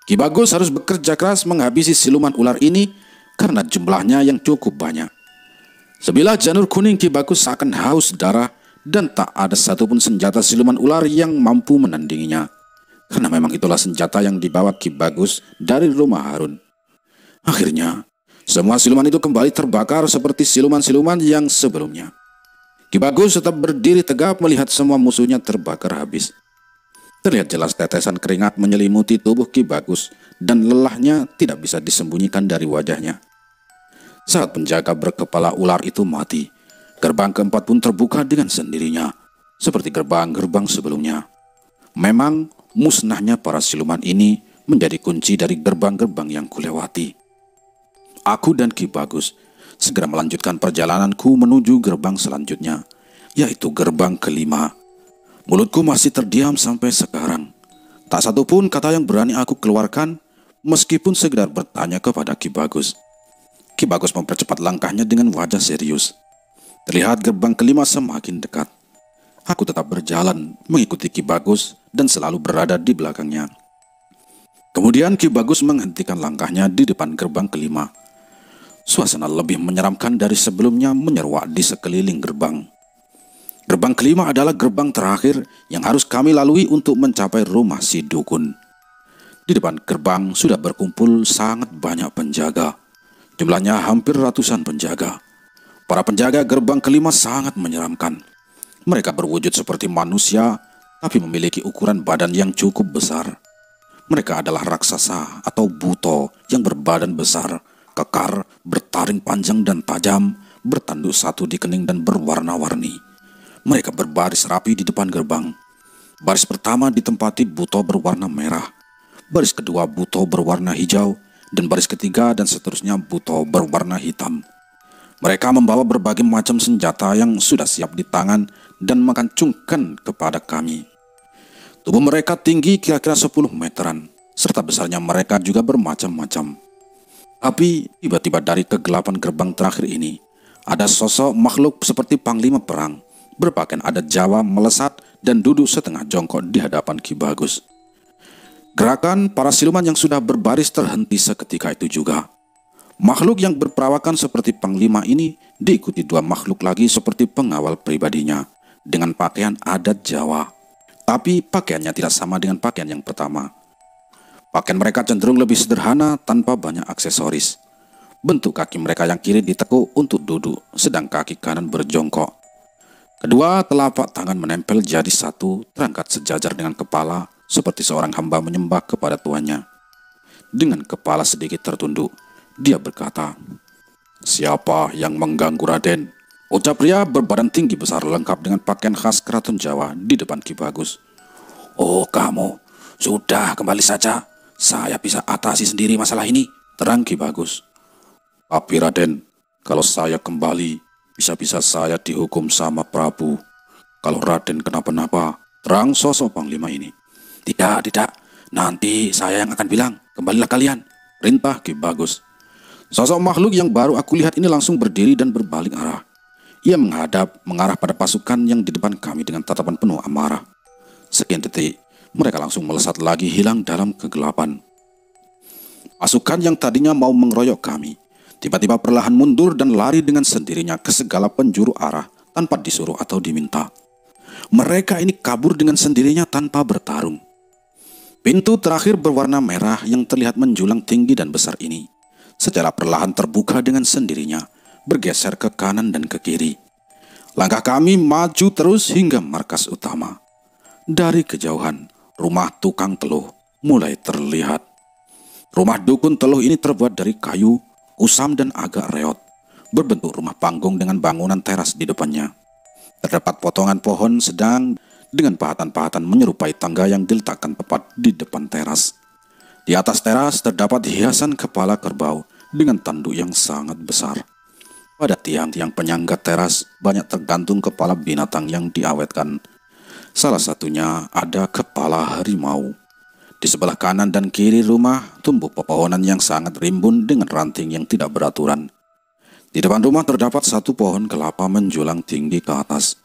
Ki Bagus harus bekerja keras menghabisi siluman ular ini karena jumlahnya yang cukup banyak. Sebilah janur kuning Ki Bagus seakan haus darah dan tak ada satupun senjata siluman ular yang mampu menandinginya. Karena memang itulah senjata yang dibawa Ki Bagus dari rumah Harun. Akhirnya, semua siluman itu kembali terbakar seperti siluman-siluman yang sebelumnya. Ki Bagus tetap berdiri tegap melihat semua musuhnya terbakar habis. Terlihat jelas tetesan keringat menyelimuti tubuh Ki Bagus dan lelahnya tidak bisa disembunyikan dari wajahnya. Saat penjaga berkepala ular itu mati, gerbang keempat pun terbuka dengan sendirinya, seperti gerbang-gerbang sebelumnya. Memang musnahnya para siluman ini menjadi kunci dari gerbang-gerbang yang kulewati. Aku dan Ki Bagus segera melanjutkan perjalananku menuju gerbang selanjutnya, yaitu gerbang kelima. Mulutku masih terdiam sampai sekarang. Tak satupun kata yang berani aku keluarkan, meskipun sekedar bertanya kepada Ki Bagus. Ki Bagus mempercepat langkahnya dengan wajah serius. Terlihat gerbang kelima semakin dekat. Aku tetap berjalan mengikuti Ki Bagus dan selalu berada di belakangnya. Kemudian Ki Bagus menghentikan langkahnya di depan gerbang kelima. Suasana lebih menyeramkan dari sebelumnya menyeruak di sekeliling gerbang. Gerbang kelima adalah gerbang terakhir yang harus kami lalui untuk mencapai rumah si dukun. Di depan gerbang sudah berkumpul sangat banyak penjaga. Jumlahnya hampir ratusan penjaga. Para penjaga gerbang kelima sangat menyeramkan. Mereka berwujud seperti manusia, tapi memiliki ukuran badan yang cukup besar. Mereka adalah raksasa atau buto yang berbadan besar, kekar, bertaring panjang dan tajam, bertanduk satu di kening dan berwarna-warni. Mereka berbaris rapi di depan gerbang. Baris pertama ditempati buto berwarna merah. Baris kedua buto berwarna hijau, dan baris ketiga dan seterusnya buto berwarna hitam. Mereka membawa berbagai macam senjata yang sudah siap di tangan dan mengancungkan kepada kami. Tubuh mereka tinggi kira-kira 10 meteran, serta besarnya mereka juga bermacam-macam. Tapi tiba-tiba dari kegelapan gerbang terakhir ini, ada sosok makhluk seperti panglima perang, berpakaian adat Jawa melesat dan duduk setengah jongkok di hadapan Ki Bagus. Gerakan para siluman yang sudah berbaris terhenti seketika itu juga. Makhluk yang berperawakan seperti panglima ini diikuti dua makhluk lagi seperti pengawal pribadinya dengan pakaian adat Jawa. Tapi pakaiannya tidak sama dengan pakaian yang pertama. Pakaian mereka cenderung lebih sederhana tanpa banyak aksesoris. Bentuk kaki mereka yang kiri ditekuk untuk duduk, sedang kaki kanan berjongkok. Kedua telapak tangan menempel jadi satu, terangkat sejajar dengan kepala, seperti seorang hamba menyembah kepada tuannya. Dengan kepala sedikit tertunduk, dia berkata, "Siapa yang mengganggu Raden?" Ucap pria berbadan tinggi besar lengkap dengan pakaian khas keraton Jawa di depan Ki Bagus. "Oh, kamu, sudah kembali saja. Saya bisa atasi sendiri masalah ini," terang Ki Bagus. "Tapi Raden, kalau saya kembali, bisa-bisa saya dihukum sama Prabu. Kalau Raden kenapa-napa," terang sosok panglima ini. Tidak, nanti saya yang akan bilang. Kembalilah kalian," perintah Ki Bagus. Sosok makhluk yang baru aku lihat ini langsung berdiri dan berbalik arah. Ia mengarah pada pasukan yang di depan kami dengan tatapan penuh amarah. Sekian detik, mereka langsung melesat lagi hilang dalam kegelapan. Pasukan yang tadinya mau mengeroyok kami, tiba-tiba perlahan mundur dan lari dengan sendirinya ke segala penjuru arah tanpa disuruh atau diminta. Mereka ini kabur dengan sendirinya tanpa bertarung. Pintu terakhir berwarna merah yang terlihat menjulang tinggi dan besar ini secara perlahan terbuka dengan sendirinya, bergeser ke kanan dan ke kiri. Langkah kami maju terus hingga markas utama. Dari kejauhan, rumah tukang teluh mulai terlihat. Rumah dukun teluh ini terbuat dari kayu, kusam dan agak reot, berbentuk rumah panggung dengan bangunan teras di depannya. Terdapat potongan pohon sedang dengan pahatan-pahatan menyerupai tangga yang diletakkan tepat di depan teras. Di atas teras terdapat hiasan kepala kerbau dengan tanduk yang sangat besar. Pada tiang-tiang penyangga teras banyak tergantung kepala binatang yang diawetkan. Salah satunya ada kepala harimau. Di sebelah kanan dan kiri rumah tumbuh pepohonan yang sangat rimbun dengan ranting yang tidak beraturan. Di depan rumah terdapat satu pohon kelapa menjulang tinggi ke atas.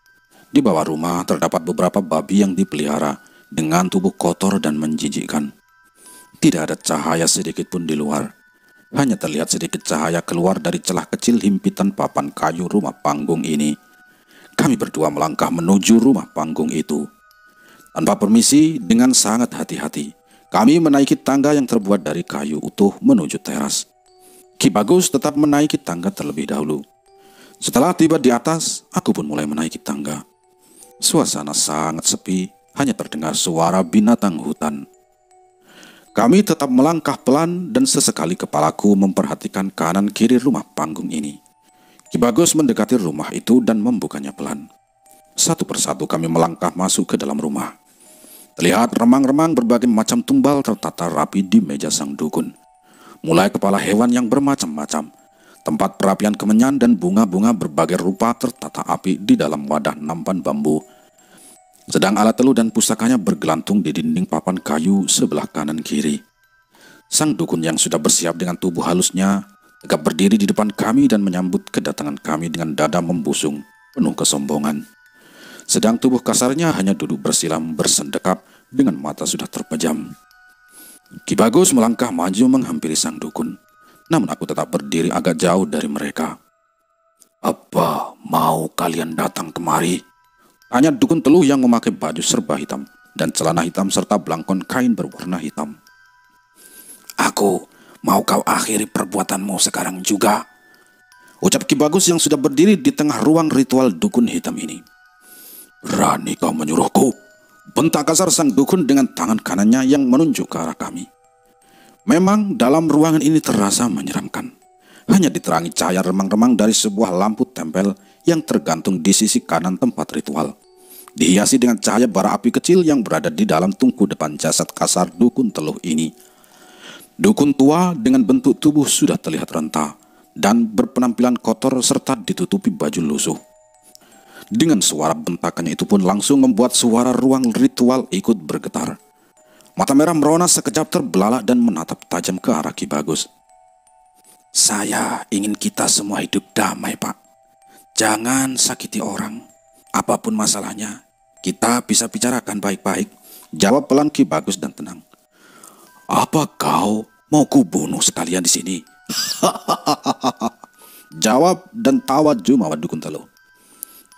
Di bawah rumah terdapat beberapa babi yang dipelihara dengan tubuh kotor dan menjijikkan. Tidak ada cahaya sedikit pun di luar. Hanya terlihat sedikit cahaya keluar dari celah kecil himpitan papan kayu rumah panggung ini. Kami berdua melangkah menuju rumah panggung itu. Tanpa permisi, dengan sangat hati-hati, kami menaiki tangga yang terbuat dari kayu utuh menuju teras. Ki Bagus tetap menaiki tangga terlebih dahulu. Setelah tiba di atas, aku pun mulai menaiki tangga. Suasana sangat sepi, hanya terdengar suara binatang hutan. Kami tetap melangkah pelan dan sesekali kepalaku memperhatikan kanan kiri rumah panggung ini. Ki Bagus mendekati rumah itu dan membukanya pelan. Satu persatu kami melangkah masuk ke dalam rumah. Terlihat remang-remang berbagai macam tumbal tertata rapi di meja sang dukun. Mulai kepala hewan yang bermacam-macam, tempat perapian kemenyan dan bunga-bunga berbagai rupa tertata api di dalam wadah nampan bambu. Sedang alat teluh dan pusakanya bergelantung di dinding papan kayu sebelah kanan kiri. Sang dukun yang sudah bersiap dengan tubuh halusnya tegap berdiri di depan kami dan menyambut kedatangan kami dengan dada membusung, penuh kesombongan. Sedang tubuh kasarnya hanya duduk bersilam bersendekap dengan mata sudah terpejam. Ki Bagus melangkah maju menghampiri sang dukun, namun aku tetap berdiri agak jauh dari mereka. "Apa mau kalian datang kemari?" tanya dukun teluh yang memakai baju serba hitam dan celana hitam serta belangkon kain berwarna hitam. "Aku mau kau akhiri perbuatanmu sekarang juga," ucap Ki Bagus yang sudah berdiri di tengah ruang ritual dukun hitam ini. "Berani kau menyuruhku?" bentak kasar sang dukun dengan tangan kanannya yang menunjuk ke arah kami. Memang dalam ruangan ini terasa menyeramkan. Hanya diterangi cahaya remang-remang dari sebuah lampu tempel yang tergantung di sisi kanan tempat ritual. Dihiasi dengan cahaya bara api kecil yang berada di dalam tungku depan jasad kasar dukun teluh ini. Dukun tua dengan bentuk tubuh sudah terlihat renta dan berpenampilan kotor serta ditutupi baju lusuh. Dengan suara bentakannya itu pun langsung membuat suara ruang ritual ikut bergetar. Mata merah merona sekejap terbelalak dan menatap tajam ke arah Ki Bagus. "Saya ingin kita semua hidup damai, Pak. Jangan sakiti orang. Apapun masalahnya, kita bisa bicarakan baik-baik," jawab pelan Ki Bagus dan tenang. "Apa kau mau kubunuh sekalian di sini?" jawab dan tawa jumawa dukun teluh.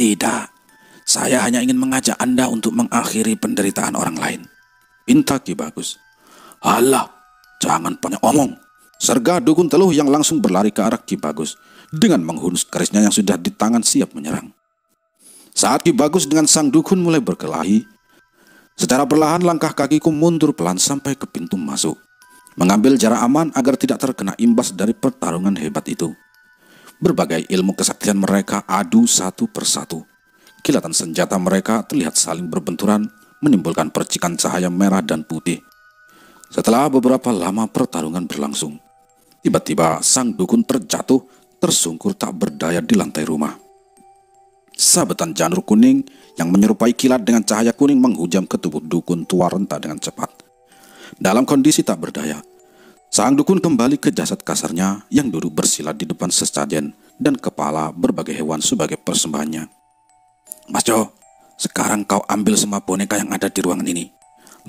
"Tidak, saya hanya ingin mengajak Anda untuk mengakhiri penderitaan orang lain," pinta Ki Bagus. "Alah, jangan banyak omong," serga dukun teluh yang langsung berlari ke arah Ki Bagus dengan menghunus kerisnya yang sudah di tangan siap menyerang. Saat Ki Bagus dengan sang dukun mulai berkelahi, secara perlahan langkah kakiku mundur pelan sampai ke pintu masuk, mengambil jarak aman agar tidak terkena imbas dari pertarungan hebat itu. Berbagai ilmu kesaktian mereka adu satu persatu. Kilatan senjata mereka terlihat saling berbenturan, menimbulkan percikan cahaya merah dan putih. Setelah beberapa lama pertarungan berlangsung, tiba-tiba sang dukun terjatuh, tersungkur tak berdaya di lantai rumah. Sabetan janur kuning yang menyerupai kilat dengan cahaya kuning menghujam ke tubuh dukun tua renta dengan cepat. Dalam kondisi tak berdaya, sang dukun kembali ke jasad kasarnya yang duduk bersila di depan sesajen dan kepala berbagai hewan sebagai persembahannya. "Mas Jo, sekarang kau ambil semua boneka yang ada di ruangan ini.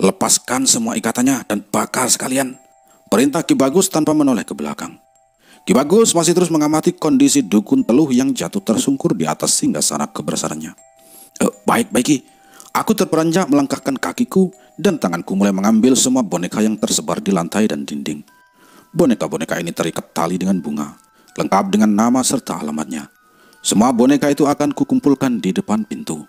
Lepaskan semua ikatannya dan bakar sekalian," perintah Ki Bagus tanpa menoleh ke belakang. Ki Bagus masih terus mengamati kondisi dukun teluh yang jatuh tersungkur di atas singgasana kebesarannya. Baik, Ki. Aku terperanjak melangkahkan kakiku dan tanganku mulai mengambil semua boneka yang tersebar di lantai dan dinding. Boneka-boneka ini terikat tali dengan bunga, lengkap dengan nama serta alamatnya. Semua boneka itu akan kukumpulkan di depan pintu.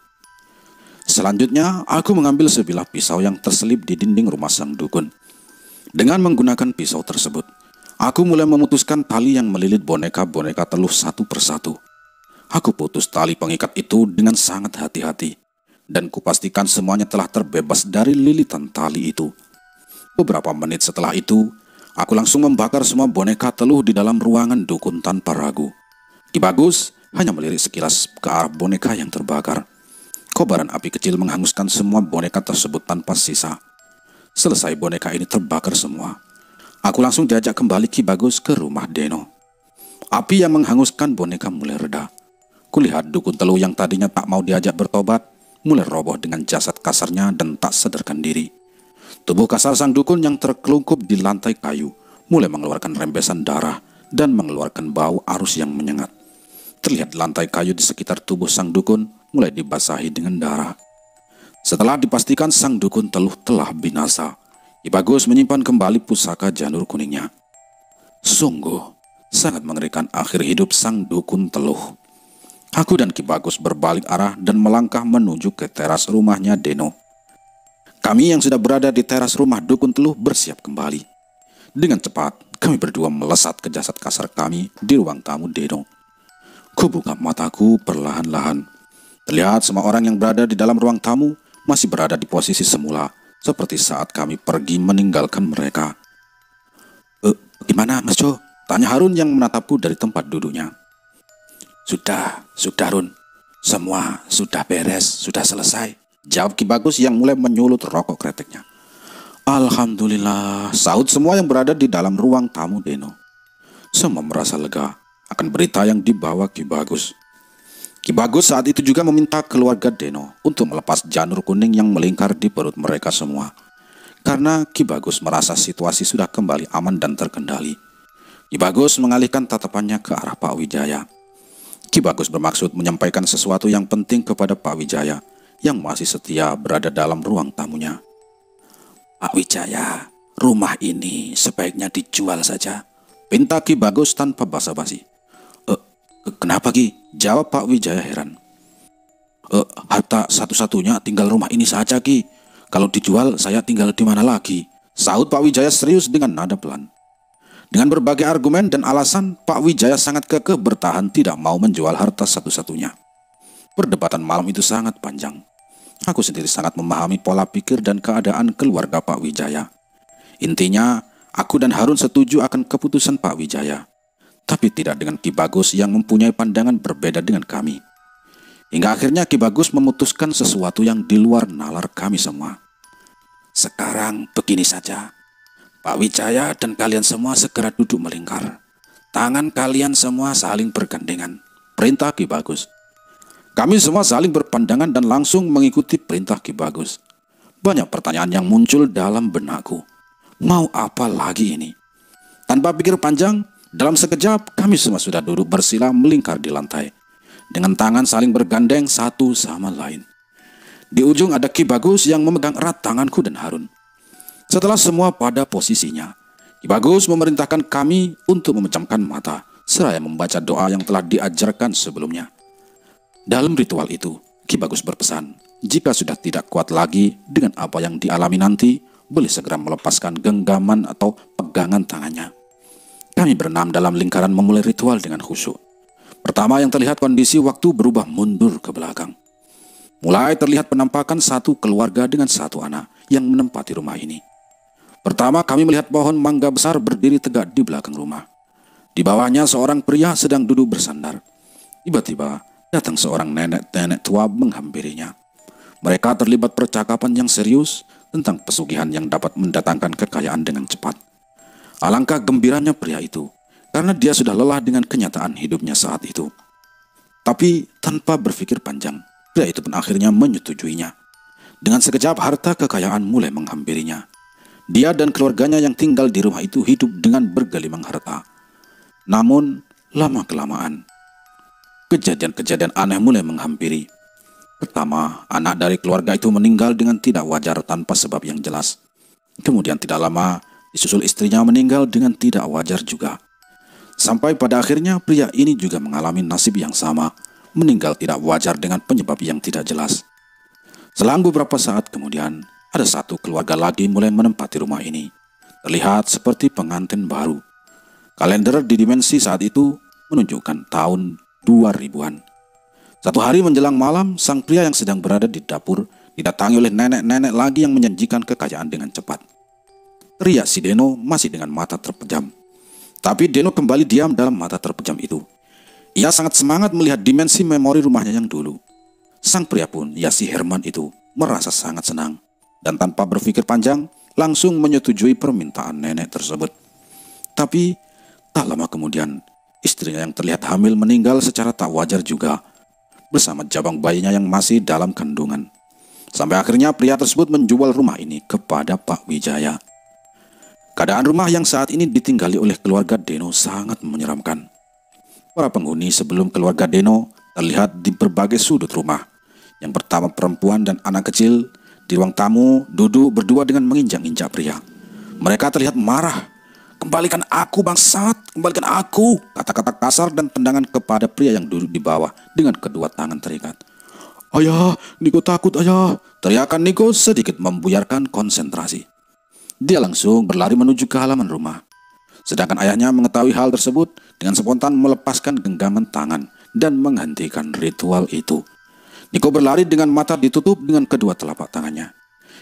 Selanjutnya, aku mengambil sebilah pisau yang terselip di dinding rumah sang dukun. Dengan menggunakan pisau tersebut, aku mulai memutuskan tali yang melilit boneka-boneka teluh satu persatu. Aku putus tali pengikat itu dengan sangat hati-hati, dan kupastikan semuanya telah terbebas dari lilitan tali itu. Beberapa menit setelah itu, aku langsung membakar semua boneka teluh di dalam ruangan dukun tanpa ragu. Ki Bagus hanya melirik sekilas ke arah boneka yang terbakar. Kobaran api kecil menghanguskan semua boneka tersebut tanpa sisa. Selesai boneka ini terbakar semua, aku langsung diajak kembali Ki Bagus ke rumah Deno. Api yang menghanguskan boneka mulai reda. Kulihat dukun teluh yang tadinya tak mau diajak bertobat, mulai roboh dengan jasad kasarnya dan tak sadarkan diri. Tubuh kasar sang dukun yang terkelungkup di lantai kayu mulai mengeluarkan rembesan darah dan mengeluarkan bau arus yang menyengat. Terlihat lantai kayu di sekitar tubuh sang dukun mulai dibasahi dengan darah. Setelah dipastikan sang dukun teluh telah binasa, Ki Bagus menyimpan kembali pusaka janur kuningnya. Sungguh sangat mengerikan akhir hidup sang dukun teluh. Aku dan Ki Bagus berbalik arah dan melangkah menuju ke teras rumahnya Deno. Kami yang sudah berada di teras rumah dukun teluh bersiap kembali. Dengan cepat, kami berdua melesat ke jasad kasar kami di ruang tamu Deno. Kubuka mataku perlahan-lahan. Terlihat semua orang yang berada di dalam ruang tamu masih berada di posisi semula, seperti saat kami pergi meninggalkan mereka. Gimana Mas Jo? Tanya Harun yang menatapku dari tempat duduknya. Sudah Run. Semua sudah beres, sudah selesai, jawab Ki Bagus yang mulai menyulut rokok kreteknya. Alhamdulillah, sahut semua yang berada di dalam ruang tamu Deno. Semua merasa lega akan berita yang dibawa Ki Bagus. Ki Bagus saat itu juga meminta keluarga Deno untuk melepas janur kuning yang melingkar di perut mereka semua. Karena Ki Bagus merasa situasi sudah kembali aman dan terkendali. Ki Bagus mengalihkan tatapannya ke arah Pak Wijaya. Ki Bagus bermaksud menyampaikan sesuatu yang penting kepada Pak Wijaya yang masih setia berada dalam ruang tamunya. Pak Wijaya, rumah ini sebaiknya dijual saja, pinta Ki Bagus tanpa basa-basi. Kenapa Ki? Jawab Pak Wijaya heran. Harta satu-satunya tinggal rumah ini saja Ki. Kalau dijual saya tinggal di mana lagi? Sahut Pak Wijaya serius dengan nada pelan. Dengan berbagai argumen dan alasan, Pak Wijaya sangat kekeh bertahan tidak mau menjual harta satu-satunya. Perdebatan malam itu sangat panjang. Aku sendiri sangat memahami pola pikir dan keadaan keluarga Pak Wijaya. Intinya, aku dan Harun setuju akan keputusan Pak Wijaya. Tapi tidak dengan Ki Bagus yang mempunyai pandangan berbeda dengan kami. Hingga akhirnya Ki Bagus memutuskan sesuatu yang di luar nalar kami semua. Sekarang begini saja. Pak Wijaya dan kalian semua segera duduk melingkar. Tangan kalian semua saling bergandengan. Perintah Ki Bagus. Kami semua saling berpandangan dan langsung mengikuti perintah Ki Bagus. Banyak pertanyaan yang muncul dalam benakku. Mau apa lagi ini? Tanpa pikir panjang, dalam sekejap kami semua sudah duduk bersila melingkar di lantai, dengan tangan saling bergandeng satu sama lain. Di ujung ada Ki Bagus yang memegang erat tanganku dan Harun. Setelah semua pada posisinya, Ki Bagus memerintahkan kami untuk memejamkan mata, seraya membaca doa yang telah diajarkan sebelumnya. Dalam ritual itu, Ki Bagus berpesan, jika sudah tidak kuat lagi dengan apa yang dialami nanti, boleh segera melepaskan genggaman atau pegangan tangannya. Kami berenam dalam lingkaran memulai ritual dengan khusyuk. Pertama yang terlihat kondisi waktu berubah mundur ke belakang. Mulai terlihat penampakan satu keluarga dengan satu anak yang menempati rumah ini. Pertama kami melihat pohon mangga besar berdiri tegak di belakang rumah. Di bawahnya seorang pria sedang duduk bersandar. Tiba-tiba datang seorang nenek-nenek tua menghampirinya. Mereka terlibat percakapan yang serius tentang pesugihan yang dapat mendatangkan kekayaan dengan cepat. Alangkah gembiranya pria itu, karena dia sudah lelah dengan kenyataan hidupnya saat itu. Tapi tanpa berpikir panjang, pria itu pun akhirnya menyetujuinya. Dengan sekejap harta kekayaan mulai menghampirinya. Dia dan keluarganya yang tinggal di rumah itu hidup dengan bergelimang harta. Namun, lama-kelamaan, kejadian-kejadian aneh mulai menghampiri. Pertama, anak dari keluarga itu meninggal dengan tidak wajar tanpa sebab yang jelas. Kemudian tidak lama, disusul istrinya meninggal dengan tidak wajar juga. Sampai pada akhirnya pria ini juga mengalami nasib yang sama, meninggal tidak wajar dengan penyebab yang tidak jelas. Selang beberapa saat kemudian, ada satu keluarga lagi mulai menempati rumah ini. terlihat seperti pengantin baru. Kalender di dimensi saat itu menunjukkan tahun 2000-an. Satu hari menjelang malam, sang pria yang sedang berada di dapur didatangi oleh nenek-nenek lagi yang menjanjikan kekayaan dengan cepat. Teriak si Deno masih dengan mata terpejam. Tapi Deno kembali diam dalam mata terpejam itu. Ia sangat semangat melihat dimensi memori rumahnya yang dulu. Sang pria pun, ya si Herman itu, merasa sangat senang. Dan tanpa berpikir panjang, langsung menyetujui permintaan nenek tersebut. Tapi, tak lama kemudian, istrinya yang terlihat hamil meninggal secara tak wajar juga, bersama jabang bayinya yang masih dalam kandungan. Sampai akhirnya pria tersebut menjual rumah ini kepada Pak Wijaya. Keadaan rumah yang saat ini ditinggali oleh keluarga Deno sangat menyeramkan. Para penghuni sebelum keluarga Deno terlihat di berbagai sudut rumah. Yang pertama perempuan dan anak kecil di ruang tamu duduk berdua dengan menginjak-injak pria. Mereka terlihat marah. "Kembalikan aku bangsat, kembalikan aku," kata-kata kasar dan tendangan kepada pria yang duduk di bawah dengan kedua tangan terikat. "Ayah, Niko takut ayah," teriakan Niko sedikit membuyarkan konsentrasi. Dia langsung berlari menuju ke halaman rumah. Sedangkan ayahnya mengetahui hal tersebut dengan spontan melepaskan genggaman tangan dan menghentikan ritual itu. Niko berlari dengan mata ditutup dengan kedua telapak tangannya.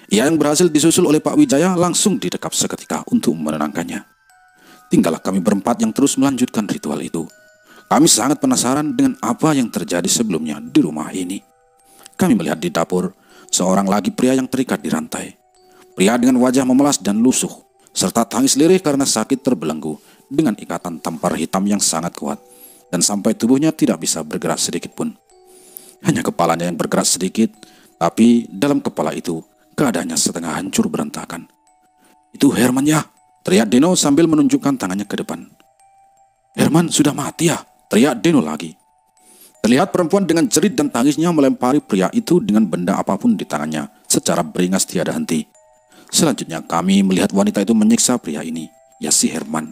Ia yang berhasil disusul oleh Pak Wijaya langsung didekap seketika untuk menenangkannya. Tinggallah kami berempat yang terus melanjutkan ritual itu. Kami sangat penasaran dengan apa yang terjadi sebelumnya di rumah ini. Kami melihat di dapur seorang lagi pria yang terikat di rantai. Pria dengan wajah memelas dan lusuh, serta tangis lirih karena sakit terbelenggu dengan ikatan tampar hitam yang sangat kuat, dan sampai tubuhnya tidak bisa bergerak sedikit pun. Hanya kepalanya yang bergerak sedikit, tapi dalam kepala itu keadaannya setengah hancur berantakan. "Itu Herman ya?" teriak Deno sambil menunjukkan tangannya ke depan. "Herman sudah mati ya?" teriak Deno lagi. Terlihat perempuan dengan jerit dan tangisnya melempari pria itu dengan benda apapun di tangannya secara beringas tiada henti. Selanjutnya kami melihat wanita itu menyiksa pria ini, ya si Herman.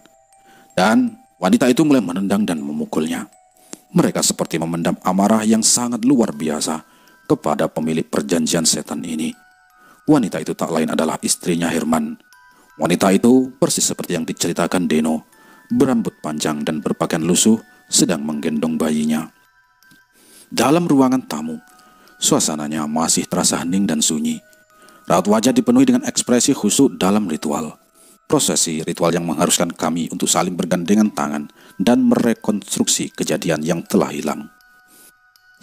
Dan wanita itu mulai menendang dan memukulnya. Mereka seperti memendam amarah yang sangat luar biasa kepada pemilik perjanjian setan ini. Wanita itu tak lain adalah istrinya Herman. Wanita itu persis seperti yang diceritakan Deno, berambut panjang dan berpakaian lusuh, sedang menggendong bayinya. Dalam ruangan tamu, suasananya masih terasa hening dan sunyi. Raut wajah dipenuhi dengan ekspresi khusyuk dalam ritual. Prosesi ritual yang mengharuskan kami untuk saling bergandengan tangan dan merekonstruksi kejadian yang telah hilang.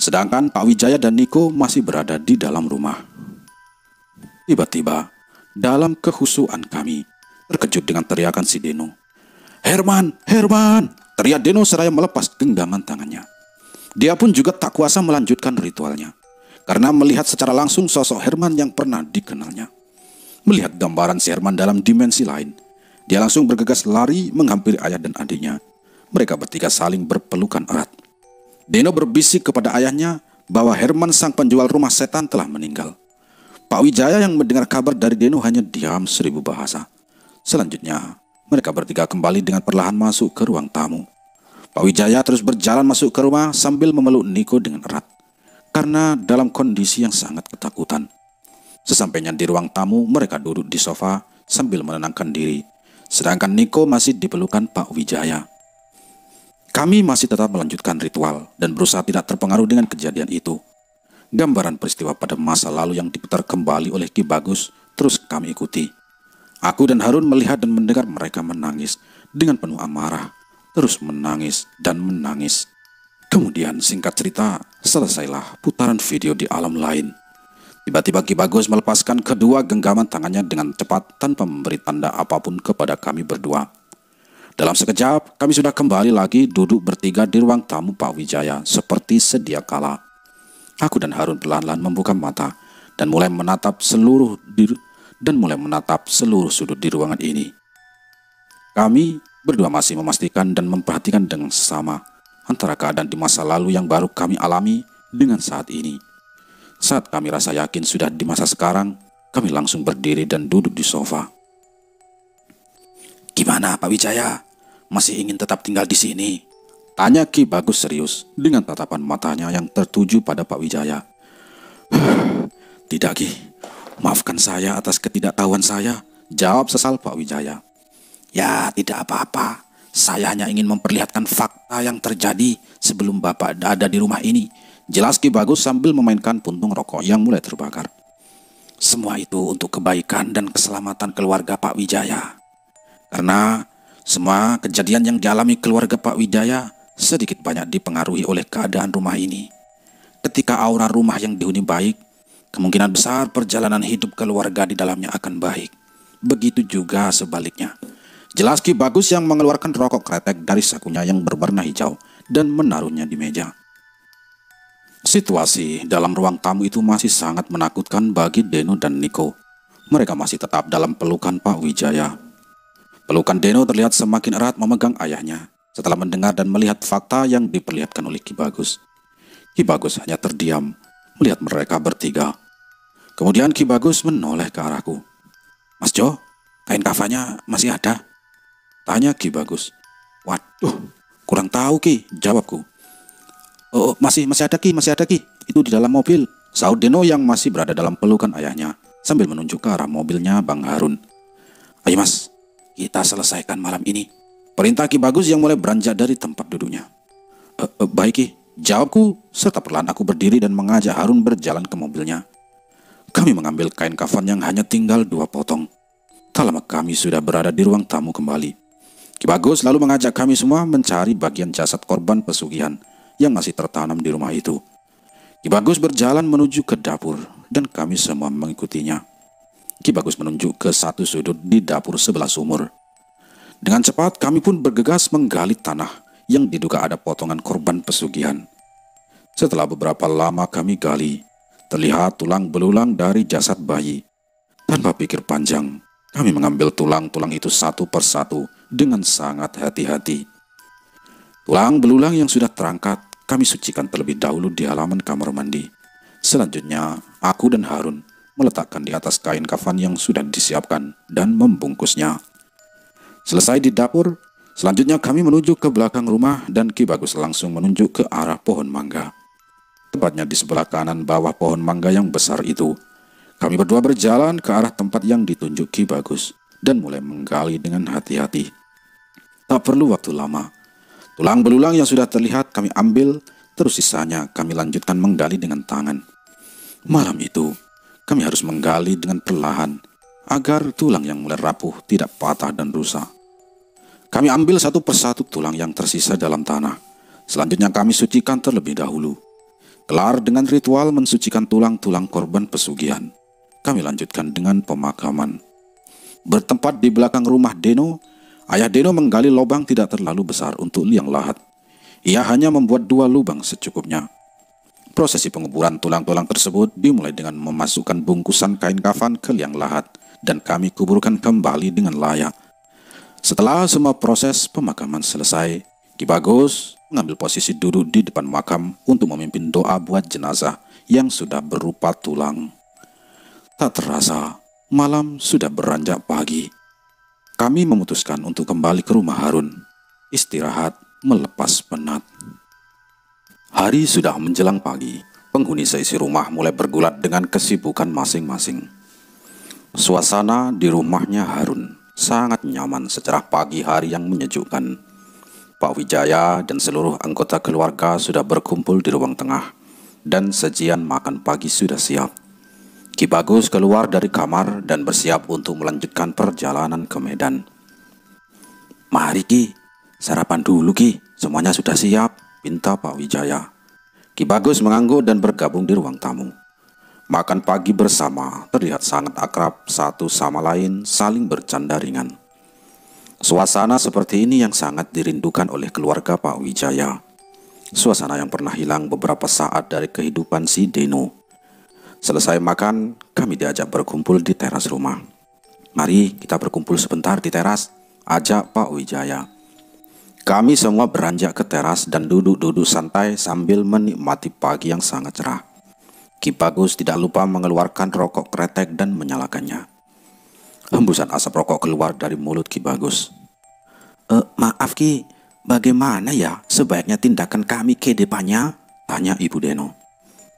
Sedangkan Pak Wijaya dan Niko masih berada di dalam rumah. Tiba-tiba, dalam kehusuan kami, terkejut dengan teriakan si Deno. "Herman! Herman!" teriak Deno seraya melepas genggaman tangannya. Dia pun juga tak kuasa melanjutkan ritualnya, karena melihat secara langsung sosok Herman yang pernah dikenalnya. Melihat gambaran si Herman dalam dimensi lain, dia langsung bergegas lari menghampiri ayah dan adiknya. Mereka bertiga saling berpelukan erat. Deno berbisik kepada ayahnya bahwa Herman sang penjual rumah setan telah meninggal. Pak Wijaya yang mendengar kabar dari Deno hanya diam 1000 bahasa. Selanjutnya, mereka bertiga kembali dengan perlahan masuk ke ruang tamu. Pak Wijaya terus berjalan masuk ke rumah sambil memeluk Niko dengan erat, karena dalam kondisi yang sangat ketakutan. Sesampainya di ruang tamu, mereka duduk di sofa sambil menenangkan diri, sedangkan Niko masih dipelukan Pak Wijaya. Kami masih tetap melanjutkan ritual dan berusaha tidak terpengaruh dengan kejadian itu. Gambaran peristiwa pada masa lalu yang diputar kembali oleh Ki Bagus terus kami ikuti. Aku dan Harun melihat dan mendengar mereka menangis dengan penuh amarah, terus menangis dan menangis. Kemudian singkat cerita, selesailah putaran video di alam lain. Tiba-tiba Ki Bagus melepaskan kedua genggaman tangannya dengan cepat tanpa memberi tanda apapun kepada kami berdua. Dalam sekejap, kami sudah kembali lagi duduk bertiga di ruang tamu Pak Wijaya seperti sedia kala. Aku dan Harun perlahan-lahan membuka mata dan mulai menatap seluruh sudut di ruangan ini. Kami berdua masih memastikan dan memperhatikan dengan sesama antara keadaan di masa lalu yang baru kami alami dengan saat ini. Saat kami rasa yakin sudah di masa sekarang, kami langsung berdiri dan duduk di sofa. "Gimana Pak Wijaya? Masih ingin tetap tinggal di sini?" tanya Ki Bagus serius dengan tatapan matanya yang tertuju pada Pak Wijaya. "Tidak Ki, maafkan saya atas ketidaktahuan saya," jawab sesal Pak Wijaya. Ya, tidak apa-apa. Saya hanya ingin memperlihatkan fakta yang terjadi sebelum Bapak ada di rumah ini. Jelas Ki Bagus sambil memainkan puntung rokok yang mulai terbakar. Semua itu untuk kebaikan dan keselamatan keluarga Pak Wijaya. Karena semua kejadian yang dialami keluarga Pak Wijaya sedikit banyak dipengaruhi oleh keadaan rumah ini. Ketika aura rumah yang dihuni baik, kemungkinan besar perjalanan hidup keluarga di dalamnya akan baik. Begitu juga sebaliknya. Jelas Ki Bagus yang mengeluarkan rokok kretek dari sakunya yang berwarna hijau dan menaruhnya di meja. Situasi dalam ruang tamu itu masih sangat menakutkan bagi Deno dan Niko. Mereka masih tetap dalam pelukan Pak Wijaya. Pelukan Deno terlihat semakin erat memegang ayahnya setelah mendengar dan melihat fakta yang diperlihatkan oleh Ki Bagus. Ki Bagus hanya terdiam melihat mereka bertiga. Kemudian Ki Bagus menoleh ke arahku. "Mas Jo, kain kafannya masih ada?" tanya Ki Bagus. "Waduh, kurang tahu Ki," jawabku. "Oh, masih ada Ki, masih ada Ki. Itu di dalam mobil," sahut Deno yang masih berada dalam pelukan ayahnya sambil menunjuk ke arah mobilnya Bang Harun. "Ayo Mas, kita selesaikan malam ini," perintah Ki Bagus yang mulai beranjak dari tempat duduknya. Baik Ki," jawabku serta perlahan aku berdiri dan mengajak Harun berjalan ke mobilnya. Kami mengambil kain kafan yang hanya tinggal 2 potong. Tak lama kami sudah berada di ruang tamu kembali. Ki Bagus lalu mengajak kami semua mencari bagian jasad korban pesugihan yang masih tertanam di rumah itu. Ki Bagus berjalan menuju ke dapur dan kami semua mengikutinya. Ki Bagus menunjuk ke satu sudut di dapur sebelah sumur. Dengan cepat kami pun bergegas menggali tanah yang diduga ada potongan korban pesugihan. Setelah beberapa lama kami gali, terlihat tulang belulang dari jasad bayi. Tanpa pikir panjang, kami mengambil tulang-tulang itu satu persatu dengan sangat hati-hati. Tulang belulang yang sudah terangkat, kami sucikan terlebih dahulu di halaman kamar mandi. Selanjutnya, aku dan Harun meletakkan di atas kain kafan yang sudah disiapkan dan membungkusnya. Selesai di dapur, selanjutnya kami menuju ke belakang rumah dan Ki Bagus langsung menunjuk ke arah pohon mangga. Tepatnya di sebelah kanan bawah pohon mangga yang besar itu. Kami berdua berjalan ke arah tempat yang ditunjuk Ki Bagus dan mulai menggali dengan hati-hati. Tak perlu waktu lama. Tulang belulang yang sudah terlihat kami ambil, terus sisanya kami lanjutkan menggali dengan tangan. Malam itu, kami harus menggali dengan perlahan agar tulang yang mulai rapuh tidak patah dan rusak. Kami ambil satu persatu tulang yang tersisa dalam tanah. Selanjutnya kami sucikan terlebih dahulu. Kelar dengan ritual mensucikan tulang-tulang korban pesugihan, kami lanjutkan dengan pemakaman. Bertempat di belakang rumah Deno, ayah Deno menggali lubang tidak terlalu besar untuk liang lahat. Ia hanya membuat 2 lubang secukupnya. Prosesi penguburan tulang-tulang tersebut dimulai dengan memasukkan bungkusan kain kafan ke liang lahat dan kami kuburkan kembali dengan layak. Setelah semua proses pemakaman selesai, Ki Bagus mengambil posisi duduk di depan makam untuk memimpin doa buat jenazah yang sudah berupa tulang. Tak terasa, malam sudah beranjak pagi. Kami memutuskan untuk kembali ke rumah Harun, istirahat melepas penat. Hari sudah menjelang pagi, penghuni seisi rumah mulai bergulat dengan kesibukan masing-masing. Suasana di rumahnya Harun sangat nyaman secerah pagi hari yang menyejukkan. Pak Wijaya dan seluruh anggota keluarga sudah berkumpul di ruang tengah dan sajian makan pagi sudah siap. Ki Bagus keluar dari kamar dan bersiap untuk melanjutkan perjalanan ke Medan. "Mari Ki, sarapan dulu Ki, semuanya sudah siap," pinta Pak Wijaya. Ki Bagus mengangguk dan bergabung di ruang tamu. Makan pagi bersama terlihat sangat akrab satu sama lain, saling bercanda ringan. Suasana seperti ini yang sangat dirindukan oleh keluarga Pak Wijaya. Suasana yang pernah hilang beberapa saat dari kehidupan si Deno. Selesai makan, kami diajak berkumpul di teras rumah. "Mari kita berkumpul sebentar di teras," ajak Pak Wijaya. Kami semua beranjak ke teras dan duduk-duduk santai sambil menikmati pagi yang sangat cerah. Ki Bagus tidak lupa mengeluarkan rokok kretek dan menyalakannya. Hembusan asap rokok keluar dari mulut Ki Bagus. Maaf Ki, bagaimana ya sebaiknya tindakan kami ke depannya?" tanya Ibu Deno.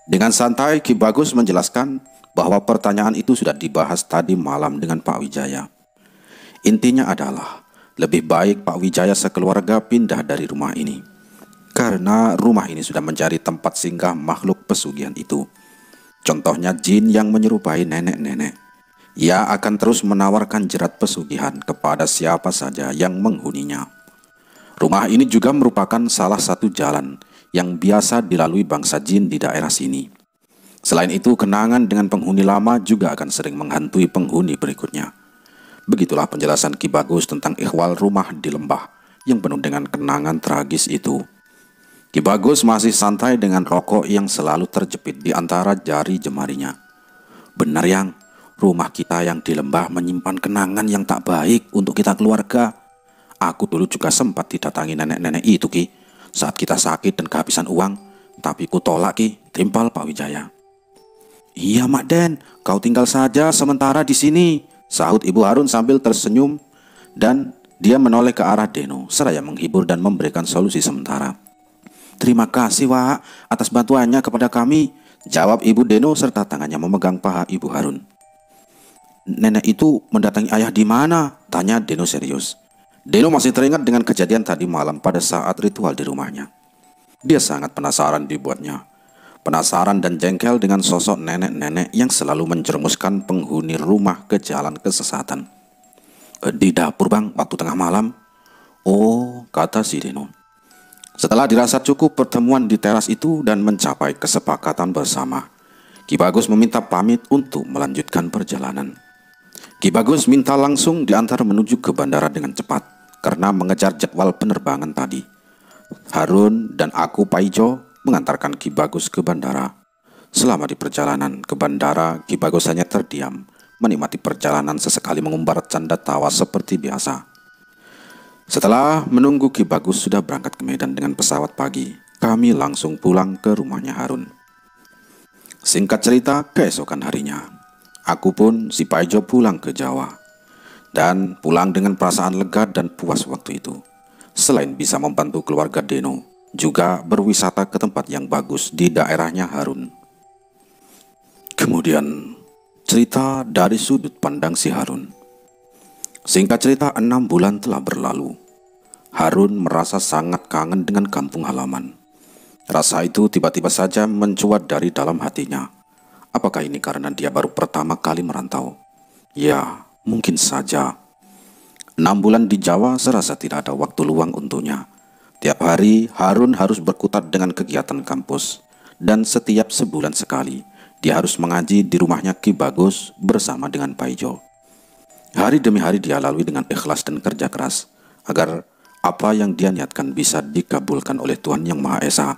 Dengan santai Ki Bagus menjelaskan bahwa pertanyaan itu sudah dibahas tadi malam dengan Pak Wijaya. Intinya adalah lebih baik Pak Wijaya sekeluarga pindah dari rumah ini. Karena rumah ini sudah menjadi tempat singgah makhluk pesugihan itu. Contohnya jin yang menyerupai nenek-nenek. Ia akan terus menawarkan jerat pesugihan kepada siapa saja yang menghuninya. Rumah ini juga merupakan salah satu jalan yang biasa dilalui bangsa jin di daerah sini. Selain itu, kenangan dengan penghuni lama juga akan sering menghantui penghuni berikutnya. Begitulah penjelasan Ki Bagus tentang ihwal rumah di lembah yang penuh dengan kenangan tragis itu. Ki Bagus masih santai dengan rokok yang selalu terjepit di antara jari jemarinya. Benar yang, rumah kita yang di lembah menyimpan kenangan yang tak baik untuk kita keluarga. Aku dulu juga sempat didatangi nenek-nenek itu Ki, saat kita sakit dan kehabisan uang. Tapi ku tolak Ki, timpal Pak Wijaya. Iya Mak Den, kau tinggal saja sementara di sini, sahut Ibu Harun sambil tersenyum, dan dia menoleh ke arah Deno seraya menghibur dan memberikan solusi sementara. Terima kasih Wak atas bantuannya kepada kami, jawab Ibu Deno serta tangannya memegang paha Ibu Harun. Nenek itu mendatangi ayah di mana? Tanya Deno serius. Deno masih teringat dengan kejadian tadi malam pada saat ritual di rumahnya. Dia sangat penasaran dibuatnya. Penasaran dan jengkel dengan sosok nenek-nenek yang selalu menjerumuskan penghuni rumah ke jalan kesesatan. Di dapur Bang, waktu tengah malam. Oh, kata si Deno. Setelah dirasa cukup pertemuan di teras itu dan mencapai kesepakatan bersama, Ki Bagus meminta pamit untuk melanjutkan perjalanan. Ki Bagus minta langsung diantar menuju ke bandara dengan cepat karena mengejar jadwal penerbangan tadi. Harun dan aku Paijo mengantarkan Ki Bagus ke bandara. Selama di perjalanan ke bandara, Ki Bagus hanya terdiam, menikmati perjalanan sesekali mengumbar canda tawa seperti biasa. Setelah menunggu Ki Bagus sudah berangkat ke Medan dengan pesawat pagi, kami langsung pulang ke rumahnya Harun. Singkat cerita, keesokan harinya, aku pun si Paijo pulang ke Jawa. Dan pulang dengan perasaan lega dan puas waktu itu. Selain bisa membantu keluarga Deno, juga berwisata ke tempat yang bagus di daerahnya Harun. Kemudian, cerita dari sudut pandang si Harun. Singkat cerita, 6 bulan telah berlalu. Harun merasa sangat kangen dengan kampung halaman. Rasa itu tiba-tiba saja mencuat dari dalam hatinya. Apakah ini karena dia baru pertama kali merantau? Ya, mungkin saja. 6 bulan di Jawa serasa tidak ada waktu luang untuknya. Tiap hari Harun harus berkutat dengan kegiatan kampus. Dan setiap sebulan sekali, dia harus mengaji di rumahnya Ki Bagus bersama dengan Paijo. Hari demi hari dia lalui dengan ikhlas dan kerja keras, agar apa yang dia niatkan bisa dikabulkan oleh Tuhan Yang Maha Esa.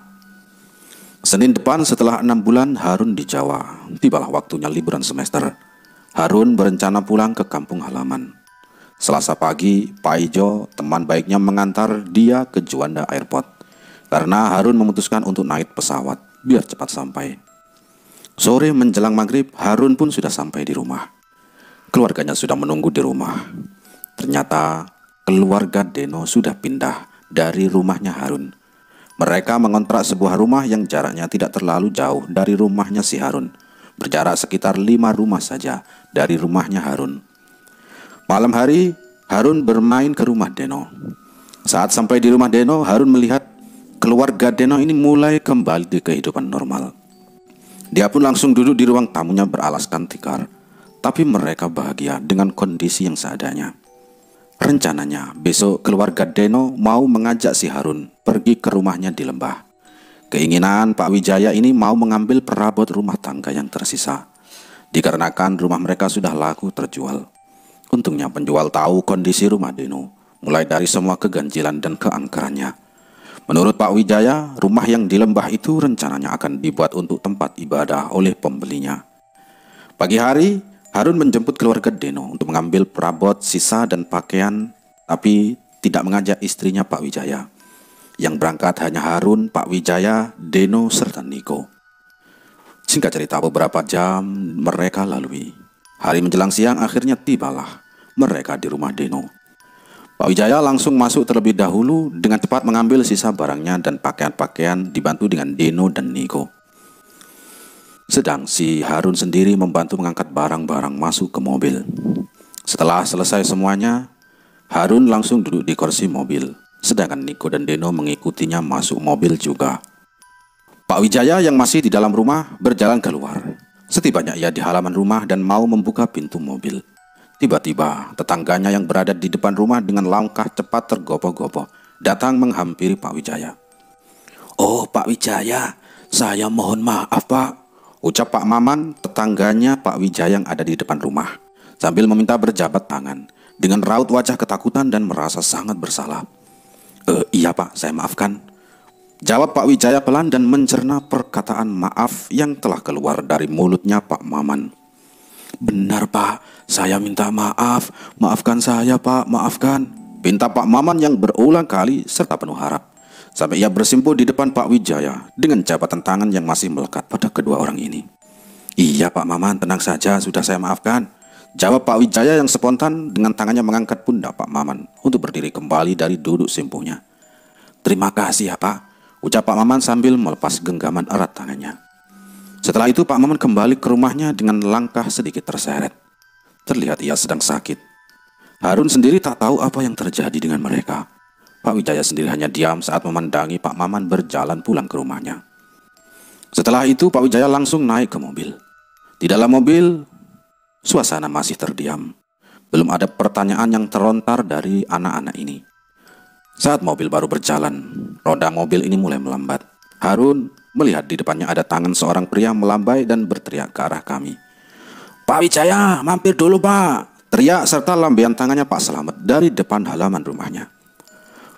Senin depan setelah 6 bulan Harun di Jawa, tibalah waktunya liburan semester. Harun berencana pulang ke kampung halaman. Selasa pagi, Paijo, teman baiknya, mengantar dia ke Juanda Airport, karena Harun memutuskan untuk naik pesawat biar cepat sampai. Sore menjelang maghrib, Harun pun sudah sampai di rumah. Keluarganya sudah menunggu di rumah. Ternyata keluarga Deno sudah pindah dari rumahnya Harun. Mereka mengontrak sebuah rumah yang jaraknya tidak terlalu jauh dari rumahnya si Harun. Berjarak sekitar 5 rumah saja dari rumahnya Harun. Malam hari, Harun bermain ke rumah Deno. Saat sampai di rumah Deno, Harun melihat keluarga Deno ini mulai kembali di kehidupan normal. Dia pun langsung duduk di ruang tamunya beralaskan tikar. Tapi mereka bahagia dengan kondisi yang seadanya. Rencananya besok keluarga Deno mau mengajak si Harun pergi ke rumahnya di lembah. Keinginan Pak Wijaya ini mau mengambil perabot rumah tangga yang tersisa, dikarenakan rumah mereka sudah laku terjual. Untungnya penjual tahu kondisi rumah Deno, mulai dari semua keganjilan dan keangkerannya. Menurut Pak Wijaya, rumah yang di lembah itu rencananya akan dibuat untuk tempat ibadah oleh pembelinya. Pagi hari, Harun menjemput keluarga Deno untuk mengambil perabot, sisa, dan pakaian, tapi tidak mengajak istrinya Pak Wijaya. Yang berangkat hanya Harun, Pak Wijaya, Deno, serta Niko. Singkat cerita, beberapa jam mereka lalui. Hari menjelang siang akhirnya tibalah mereka di rumah Deno. Pak Wijaya langsung masuk terlebih dahulu dengan cepat mengambil sisa barangnya dan pakaian-pakaian dibantu dengan Deno dan Niko. Sedang si Harun sendiri membantu mengangkat barang-barang masuk ke mobil. Setelah selesai semuanya, Harun langsung duduk di kursi mobil, sedangkan Niko dan Deno mengikutinya masuk mobil juga. Pak Wijaya yang masih di dalam rumah berjalan keluar. Setibanya ia di halaman rumah dan mau membuka pintu mobil, tiba-tiba tetangganya yang berada di depan rumah dengan langkah cepat tergopoh-gopoh datang menghampiri Pak Wijaya. "Oh, Pak Wijaya, saya mohon maaf, Pak," ucap Pak Maman, tetangganya Pak Wijaya yang ada di depan rumah, sambil meminta berjabat tangan dengan raut wajah ketakutan dan merasa sangat bersalah. Iya Pak, saya maafkan," jawab Pak Wijaya pelan dan mencerna perkataan maaf yang telah keluar dari mulutnya Pak Maman. "Benar Pak, saya minta maaf, maafkan saya Pak, maafkan," pinta Pak Maman yang berulang kali serta penuh harap, sampai ia bersimpuh di depan Pak Wijaya dengan jabatan tangan yang masih melekat pada kedua orang ini. "Iya Pak Maman, tenang saja, sudah saya maafkan," jawab Pak Wijaya yang spontan dengan tangannya mengangkat pundak Pak Maman untuk berdiri kembali dari duduk simpuhnya. "Terima kasih ya Pak," ucap Pak Maman sambil melepas genggaman erat tangannya. Setelah itu Pak Maman kembali ke rumahnya dengan langkah sedikit terseret. Terlihat ia sedang sakit. Harun sendiri tak tahu apa yang terjadi dengan mereka. Pak Wijaya sendiri hanya diam saat memandangi Pak Maman berjalan pulang ke rumahnya. Setelah itu Pak Wijaya langsung naik ke mobil. Di dalam mobil, suasana masih terdiam. Belum ada pertanyaan yang terlontar dari anak-anak ini. Saat mobil baru berjalan, roda mobil ini mulai melambat. Harun melihat di depannya ada tangan seorang pria melambai dan berteriak ke arah kami. "Pak Wijaya, mampir dulu Pak!" teriak serta lambaian tangannya Pak Selamet dari depan halaman rumahnya.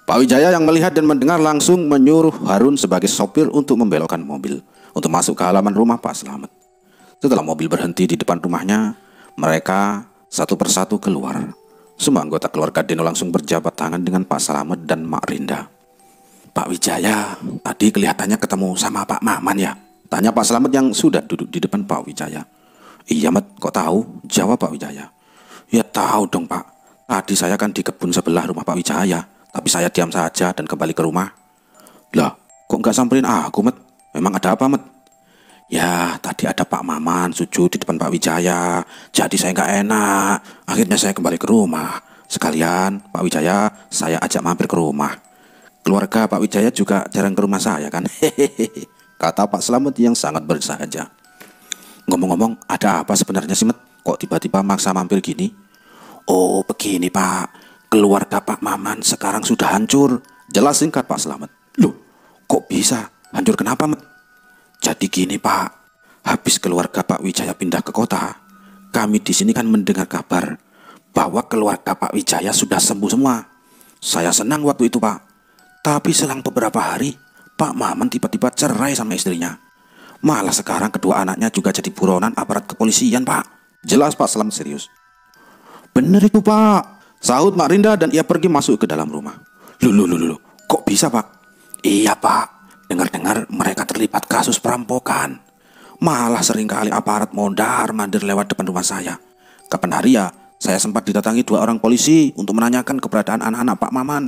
Pak Wijaya yang melihat dan mendengar langsung menyuruh Harun sebagai sopir untuk membelokkan mobil untuk masuk ke halaman rumah Pak Selamet. Setelah mobil berhenti di depan rumahnya, mereka satu persatu keluar. Semua anggota keluarga Deno langsung berjabat tangan dengan Pak Selamet dan Mak Rinda. "Pak Wijaya, tadi kelihatannya ketemu sama Pak Maman ya?" tanya Pak Selamet yang sudah duduk di depan Pak Wijaya. "Iya Mat, kok tahu?" jawab Pak Wijaya. "Ya tahu dong Pak, tadi saya kan di kebun sebelah rumah Pak Wijaya, tapi saya diam saja dan kembali ke rumah." "Lah, kok nggak samperin aku Mat? Memang ada apa Mat?" "Ya, tadi ada Pak Maman sujud di depan Pak Wijaya, jadi saya nggak enak. Akhirnya saya kembali ke rumah. Sekalian, Pak Wijaya, saya ajak mampir ke rumah. Keluarga Pak Wijaya juga jarang ke rumah saya kan." Hehehe, kata Pak Selamet yang sangat bersahaja. "Ngomong-ngomong, ada apa sebenarnya sih Met? Kok tiba-tiba maksa mampir gini?" "Oh, begini Pak, keluarga Pak Maman sekarang sudah hancur," jelas singkat Pak Selamet. "Loh, kok bisa? Hancur kenapa Met?" "Jadi gini Pak, habis keluarga Pak Wijaya pindah ke kota, kami di sini kan mendengar kabar bahwa keluarga Pak Wijaya sudah sembuh semua. Saya senang waktu itu Pak. Tapi selang beberapa hari, Pak Maman tiba-tiba cerai sama istrinya. Malah sekarang kedua anaknya juga jadi buronan aparat kepolisian Pak," jelas Pak Selamet serius. "Bener itu Pak," sahut Mak Rinda dan ia pergi masuk ke dalam rumah. Loh, kok bisa Pak?" "Iya Pak, dengar-dengar mereka terlibat kasus perampokan. Malah seringkali aparat mondar-mandir lewat depan rumah saya. Kapan hari ya, saya sempat didatangi 2 orang polisi untuk menanyakan keberadaan anak-anak Pak Maman.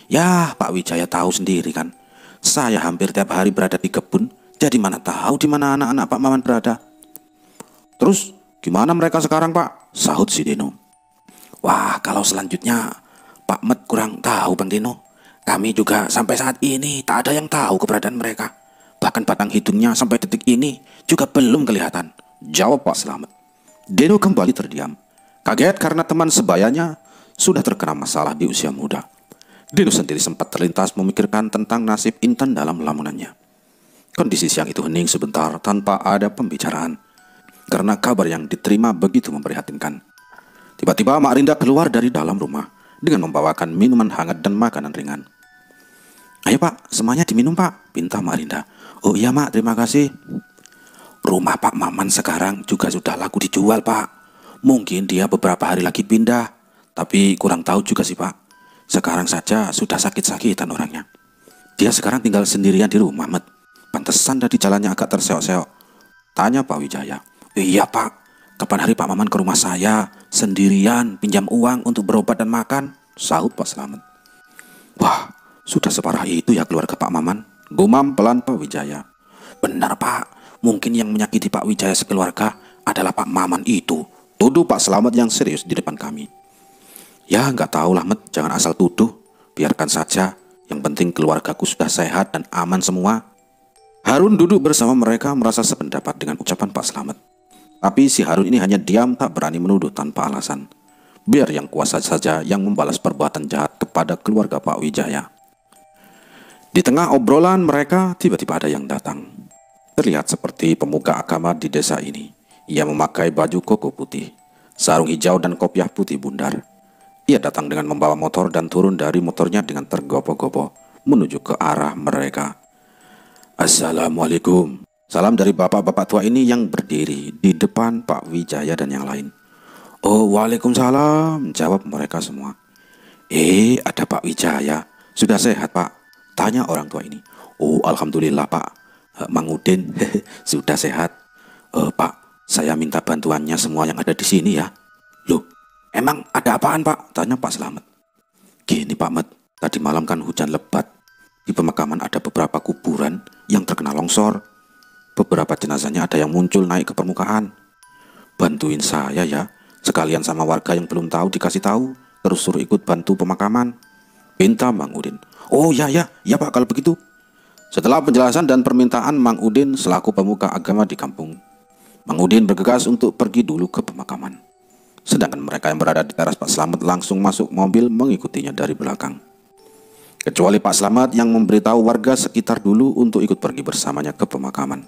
Ya, Pak Wijaya tahu sendiri kan. Saya hampir tiap hari berada di kebun, jadi mana tahu di mana anak-anak Pak Maman berada." "Terus gimana mereka sekarang Pak?" sahut si Deno. "Wah, kalau selanjutnya Pak Met kurang tahu Bang Deno. Kami juga sampai saat ini tak ada yang tahu keberadaan mereka. Bahkan batang hidungnya sampai detik ini juga belum kelihatan," jawab Pak Selamet. Deno kembali terdiam, kaget karena teman sebayanya sudah terkena masalah di usia muda. Deno sendiri sempat terlintas memikirkan tentang nasib Intan dalam lamunannya. Kondisi siang itu hening sebentar tanpa ada pembicaraan, karena kabar yang diterima begitu memprihatinkan. Tiba-tiba Mak Rinda keluar dari dalam rumah dengan membawakan minuman hangat dan makanan ringan. "Ayo Pak, semuanya diminum Pak," pinta Mak Rinda. "Oh iya Mak, terima kasih." "Rumah Pak Maman sekarang juga sudah laku dijual Pak. Mungkin dia beberapa hari lagi pindah, tapi kurang tahu juga sih Pak. Sekarang saja sudah sakit-sakitan orangnya. Dia sekarang tinggal sendirian di rumah Met. Pantesan tadi jalannya agak terseok-seok," tanya Pak Wijaya. "Iya Pak, kapan hari Pak Maman ke rumah saya sendirian pinjam uang untuk berobat dan makan," sahut Pak Selamet. "Wah, sudah separah itu ya keluarga Pak Maman," gumam pelan Pak Wijaya. "Benar Pak, mungkin yang menyakiti Pak Wijaya sekeluarga adalah Pak Maman itu," tuduh Pak Selamet yang serius di depan kami. Ya nggak tahu lah Met, jangan asal tuduh. Biarkan saja, yang penting keluargaku sudah sehat dan aman semua. Harun duduk bersama mereka merasa sependapat dengan ucapan Pak Slamet. Tapi si Harun ini hanya diam, tak berani menuduh tanpa alasan. Biar yang kuasa saja yang membalas perbuatan jahat kepada keluarga Pak Wijaya. Di tengah obrolan mereka, tiba-tiba ada yang datang. Terlihat seperti pemuka agama di desa ini. Ia memakai baju koko putih, sarung hijau dan kopiah putih bundar. Ia datang dengan membawa motor dan turun dari motornya dengan tergopoh-gopoh menuju ke arah mereka. Assalamualaikum. Salam dari bapak-bapak tua ini yang berdiri di depan Pak Wijaya dan yang lain. Oh, waalaikumsalam, jawab mereka semua. Ada Pak Wijaya. Sudah sehat Pak? Tanya orang tua ini. Oh, alhamdulillah Pak. Mang Udin sudah sehat. Pak, saya minta bantuannya semua yang ada di sini ya. Loh, emang ada apaan Pak? Tanya Pak Slamet. Gini Pak Met, tadi malam kan hujan lebat. Di pemakaman ada beberapa kuburan yang terkena longsor. Beberapa jenazahnya ada yang muncul naik ke permukaan. Bantuin saya ya, sekalian sama warga yang belum tahu dikasih tahu, terus suruh ikut bantu pemakaman. Pinta Mang Udin. Oh ya Pak kalau begitu. Setelah penjelasan dan permintaan Mang Udin selaku pemuka agama di kampung, Mang Udin bergegas untuk pergi dulu ke pemakaman. Sedangkan mereka yang berada di teras Pak Slamet langsung masuk mobil mengikutinya dari belakang. Kecuali Pak Slamet yang memberitahu warga sekitar dulu untuk ikut pergi bersamanya ke pemakaman.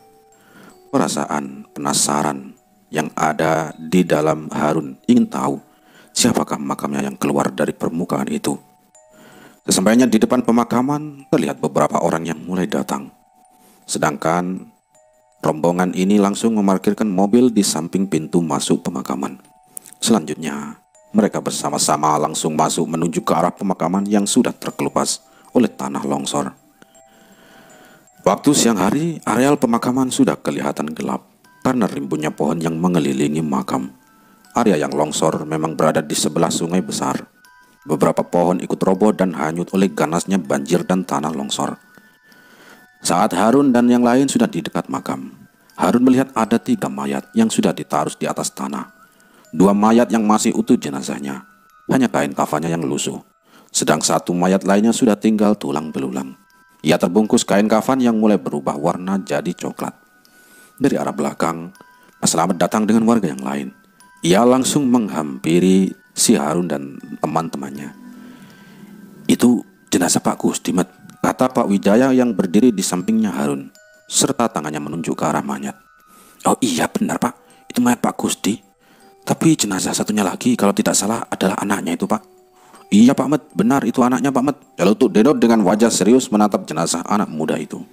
Perasaan penasaran yang ada di dalam Harun ingin tahu siapakah makamnya yang keluar dari permukaan itu. Sesampainya di depan pemakaman, terlihat beberapa orang yang mulai datang. Sedangkan rombongan ini langsung memarkirkan mobil di samping pintu masuk pemakaman. Selanjutnya, mereka bersama-sama langsung masuk menuju ke arah pemakaman yang sudah terkelupas oleh tanah longsor. Waktu siang hari, areal pemakaman sudah kelihatan gelap karena rimbunnya pohon yang mengelilingi makam. Area yang longsor memang berada di sebelah sungai besar. Beberapa pohon ikut roboh dan hanyut oleh ganasnya banjir dan tanah longsor. Saat Harun dan yang lain sudah di dekat makam, Harun melihat ada 3 mayat yang sudah ditaruh di atas tanah. 2 mayat yang masih utuh jenazahnya, hanya kain kafannya yang lusuh. Sedang 1 mayat lainnya sudah tinggal tulang belulang. Ia terbungkus kain kafan yang mulai berubah warna jadi coklat. Dari arah belakang, Mas Slamet datang dengan warga yang lain. Ia langsung menghampiri si Harun dan teman-temannya. Itu jenazah Pak Gusti Met, kata Pak Wijaya yang berdiri di sampingnya Harun, serta tangannya menunjuk ke arah mayat. Oh iya benar Pak, itu mayat Pak Gusti. Tapi jenazah satunya lagi kalau tidak salah adalah anaknya itu Pak. Iya Pak Met, benar itu anaknya Pak Met. Celutuk Deno dengan wajah serius menatap jenazah anak muda itu.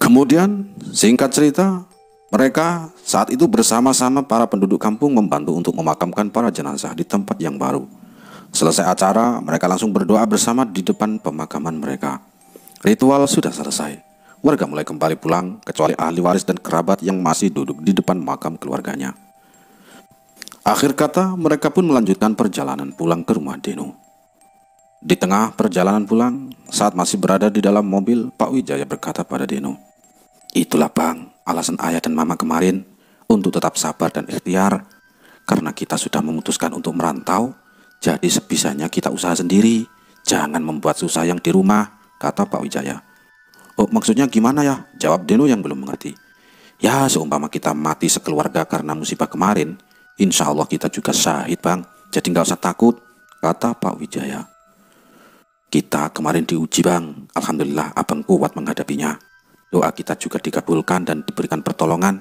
Kemudian singkat cerita, mereka saat itu bersama-sama para penduduk kampung membantu untuk memakamkan para jenazah di tempat yang baru. Selesai acara, mereka langsung berdoa bersama di depan pemakaman mereka. Ritual sudah selesai. Warga mulai kembali pulang, kecuali ahli waris dan kerabat yang masih duduk di depan makam keluarganya. Akhir kata, mereka pun melanjutkan perjalanan pulang ke rumah Deno. Di tengah perjalanan pulang, saat masih berada di dalam mobil, Pak Wijaya berkata pada Deno, "Itulah Bang, alasan ayah dan mama kemarin untuk tetap sabar dan ikhtiar. Karena kita sudah memutuskan untuk merantau, jadi sebisanya kita usaha sendiri. Jangan membuat susah yang di rumah," kata Pak Wijaya. "Oh maksudnya gimana ya?" jawab Deno yang belum mengerti. "Ya seumpama kita mati sekeluarga karena musibah kemarin, insya Allah kita juga syahid Bang, jadi nggak usah takut," kata Pak Wijaya. "Kita kemarin diuji Bang, alhamdulillah abang kuat menghadapinya. Doa kita juga dikabulkan dan diberikan pertolongan.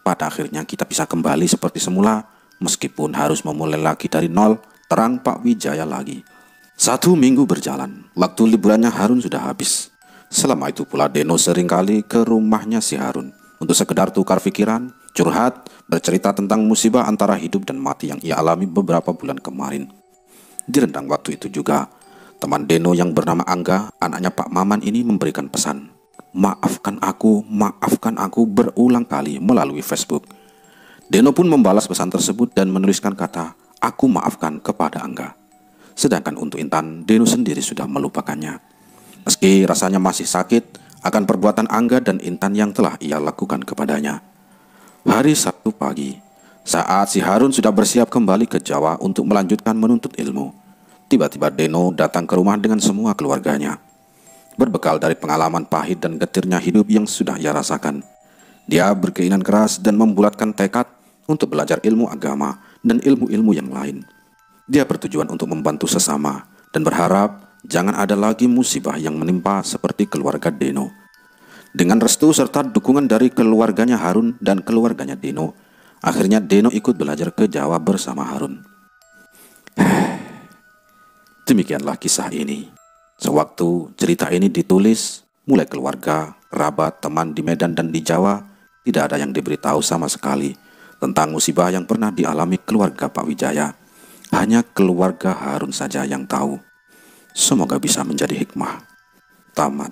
Pada akhirnya kita bisa kembali seperti semula, meskipun harus memulai lagi dari nol," terang Pak Wijaya lagi. 1 minggu berjalan, waktu liburannya Harun sudah habis. Selama itu pula Deno seringkali ke rumahnya si Harun untuk sekedar tukar pikiran, curhat, bercerita tentang musibah antara hidup dan mati yang ia alami beberapa bulan kemarin. Di rentang waktu itu juga, teman Deno yang bernama Angga, anaknya Pak Maman ini memberikan pesan, maafkan aku" berulang kali melalui Facebook. Deno pun membalas pesan tersebut dan menuliskan kata, "Aku maafkan" kepada Angga. Sedangkan untuk Intan, Deno sendiri sudah melupakannya. Meski rasanya masih sakit akan perbuatan Angga dan Intan yang telah ia lakukan kepadanya. Hari Sabtu pagi, Saat si Harun sudah bersiap kembali ke Jawa untuk melanjutkan menuntut ilmu, tiba-tiba Deno datang ke rumah dengan semua keluarganya. Berbekal dari pengalaman pahit dan getirnya hidup yang sudah ia rasakan, dia berkeinginan keras dan membulatkan tekad untuk belajar ilmu agama dan ilmu-ilmu yang lain. Dia bertujuan untuk membantu sesama dan berharap jangan ada lagi musibah yang menimpa seperti keluarga Deno. Dengan restu serta dukungan dari keluarganya Harun dan keluarganya Deno, akhirnya Deno ikut belajar ke Jawa bersama Harun. Demikianlah kisah ini. Sewaktu cerita ini ditulis, mulai keluarga, kerabat, teman di Medan dan di Jawa, tidak ada yang diberitahu sama sekali tentang musibah yang pernah dialami keluarga Pak Wijaya. Hanya keluarga Harun saja yang tahu. Semoga bisa menjadi hikmah. Tamat.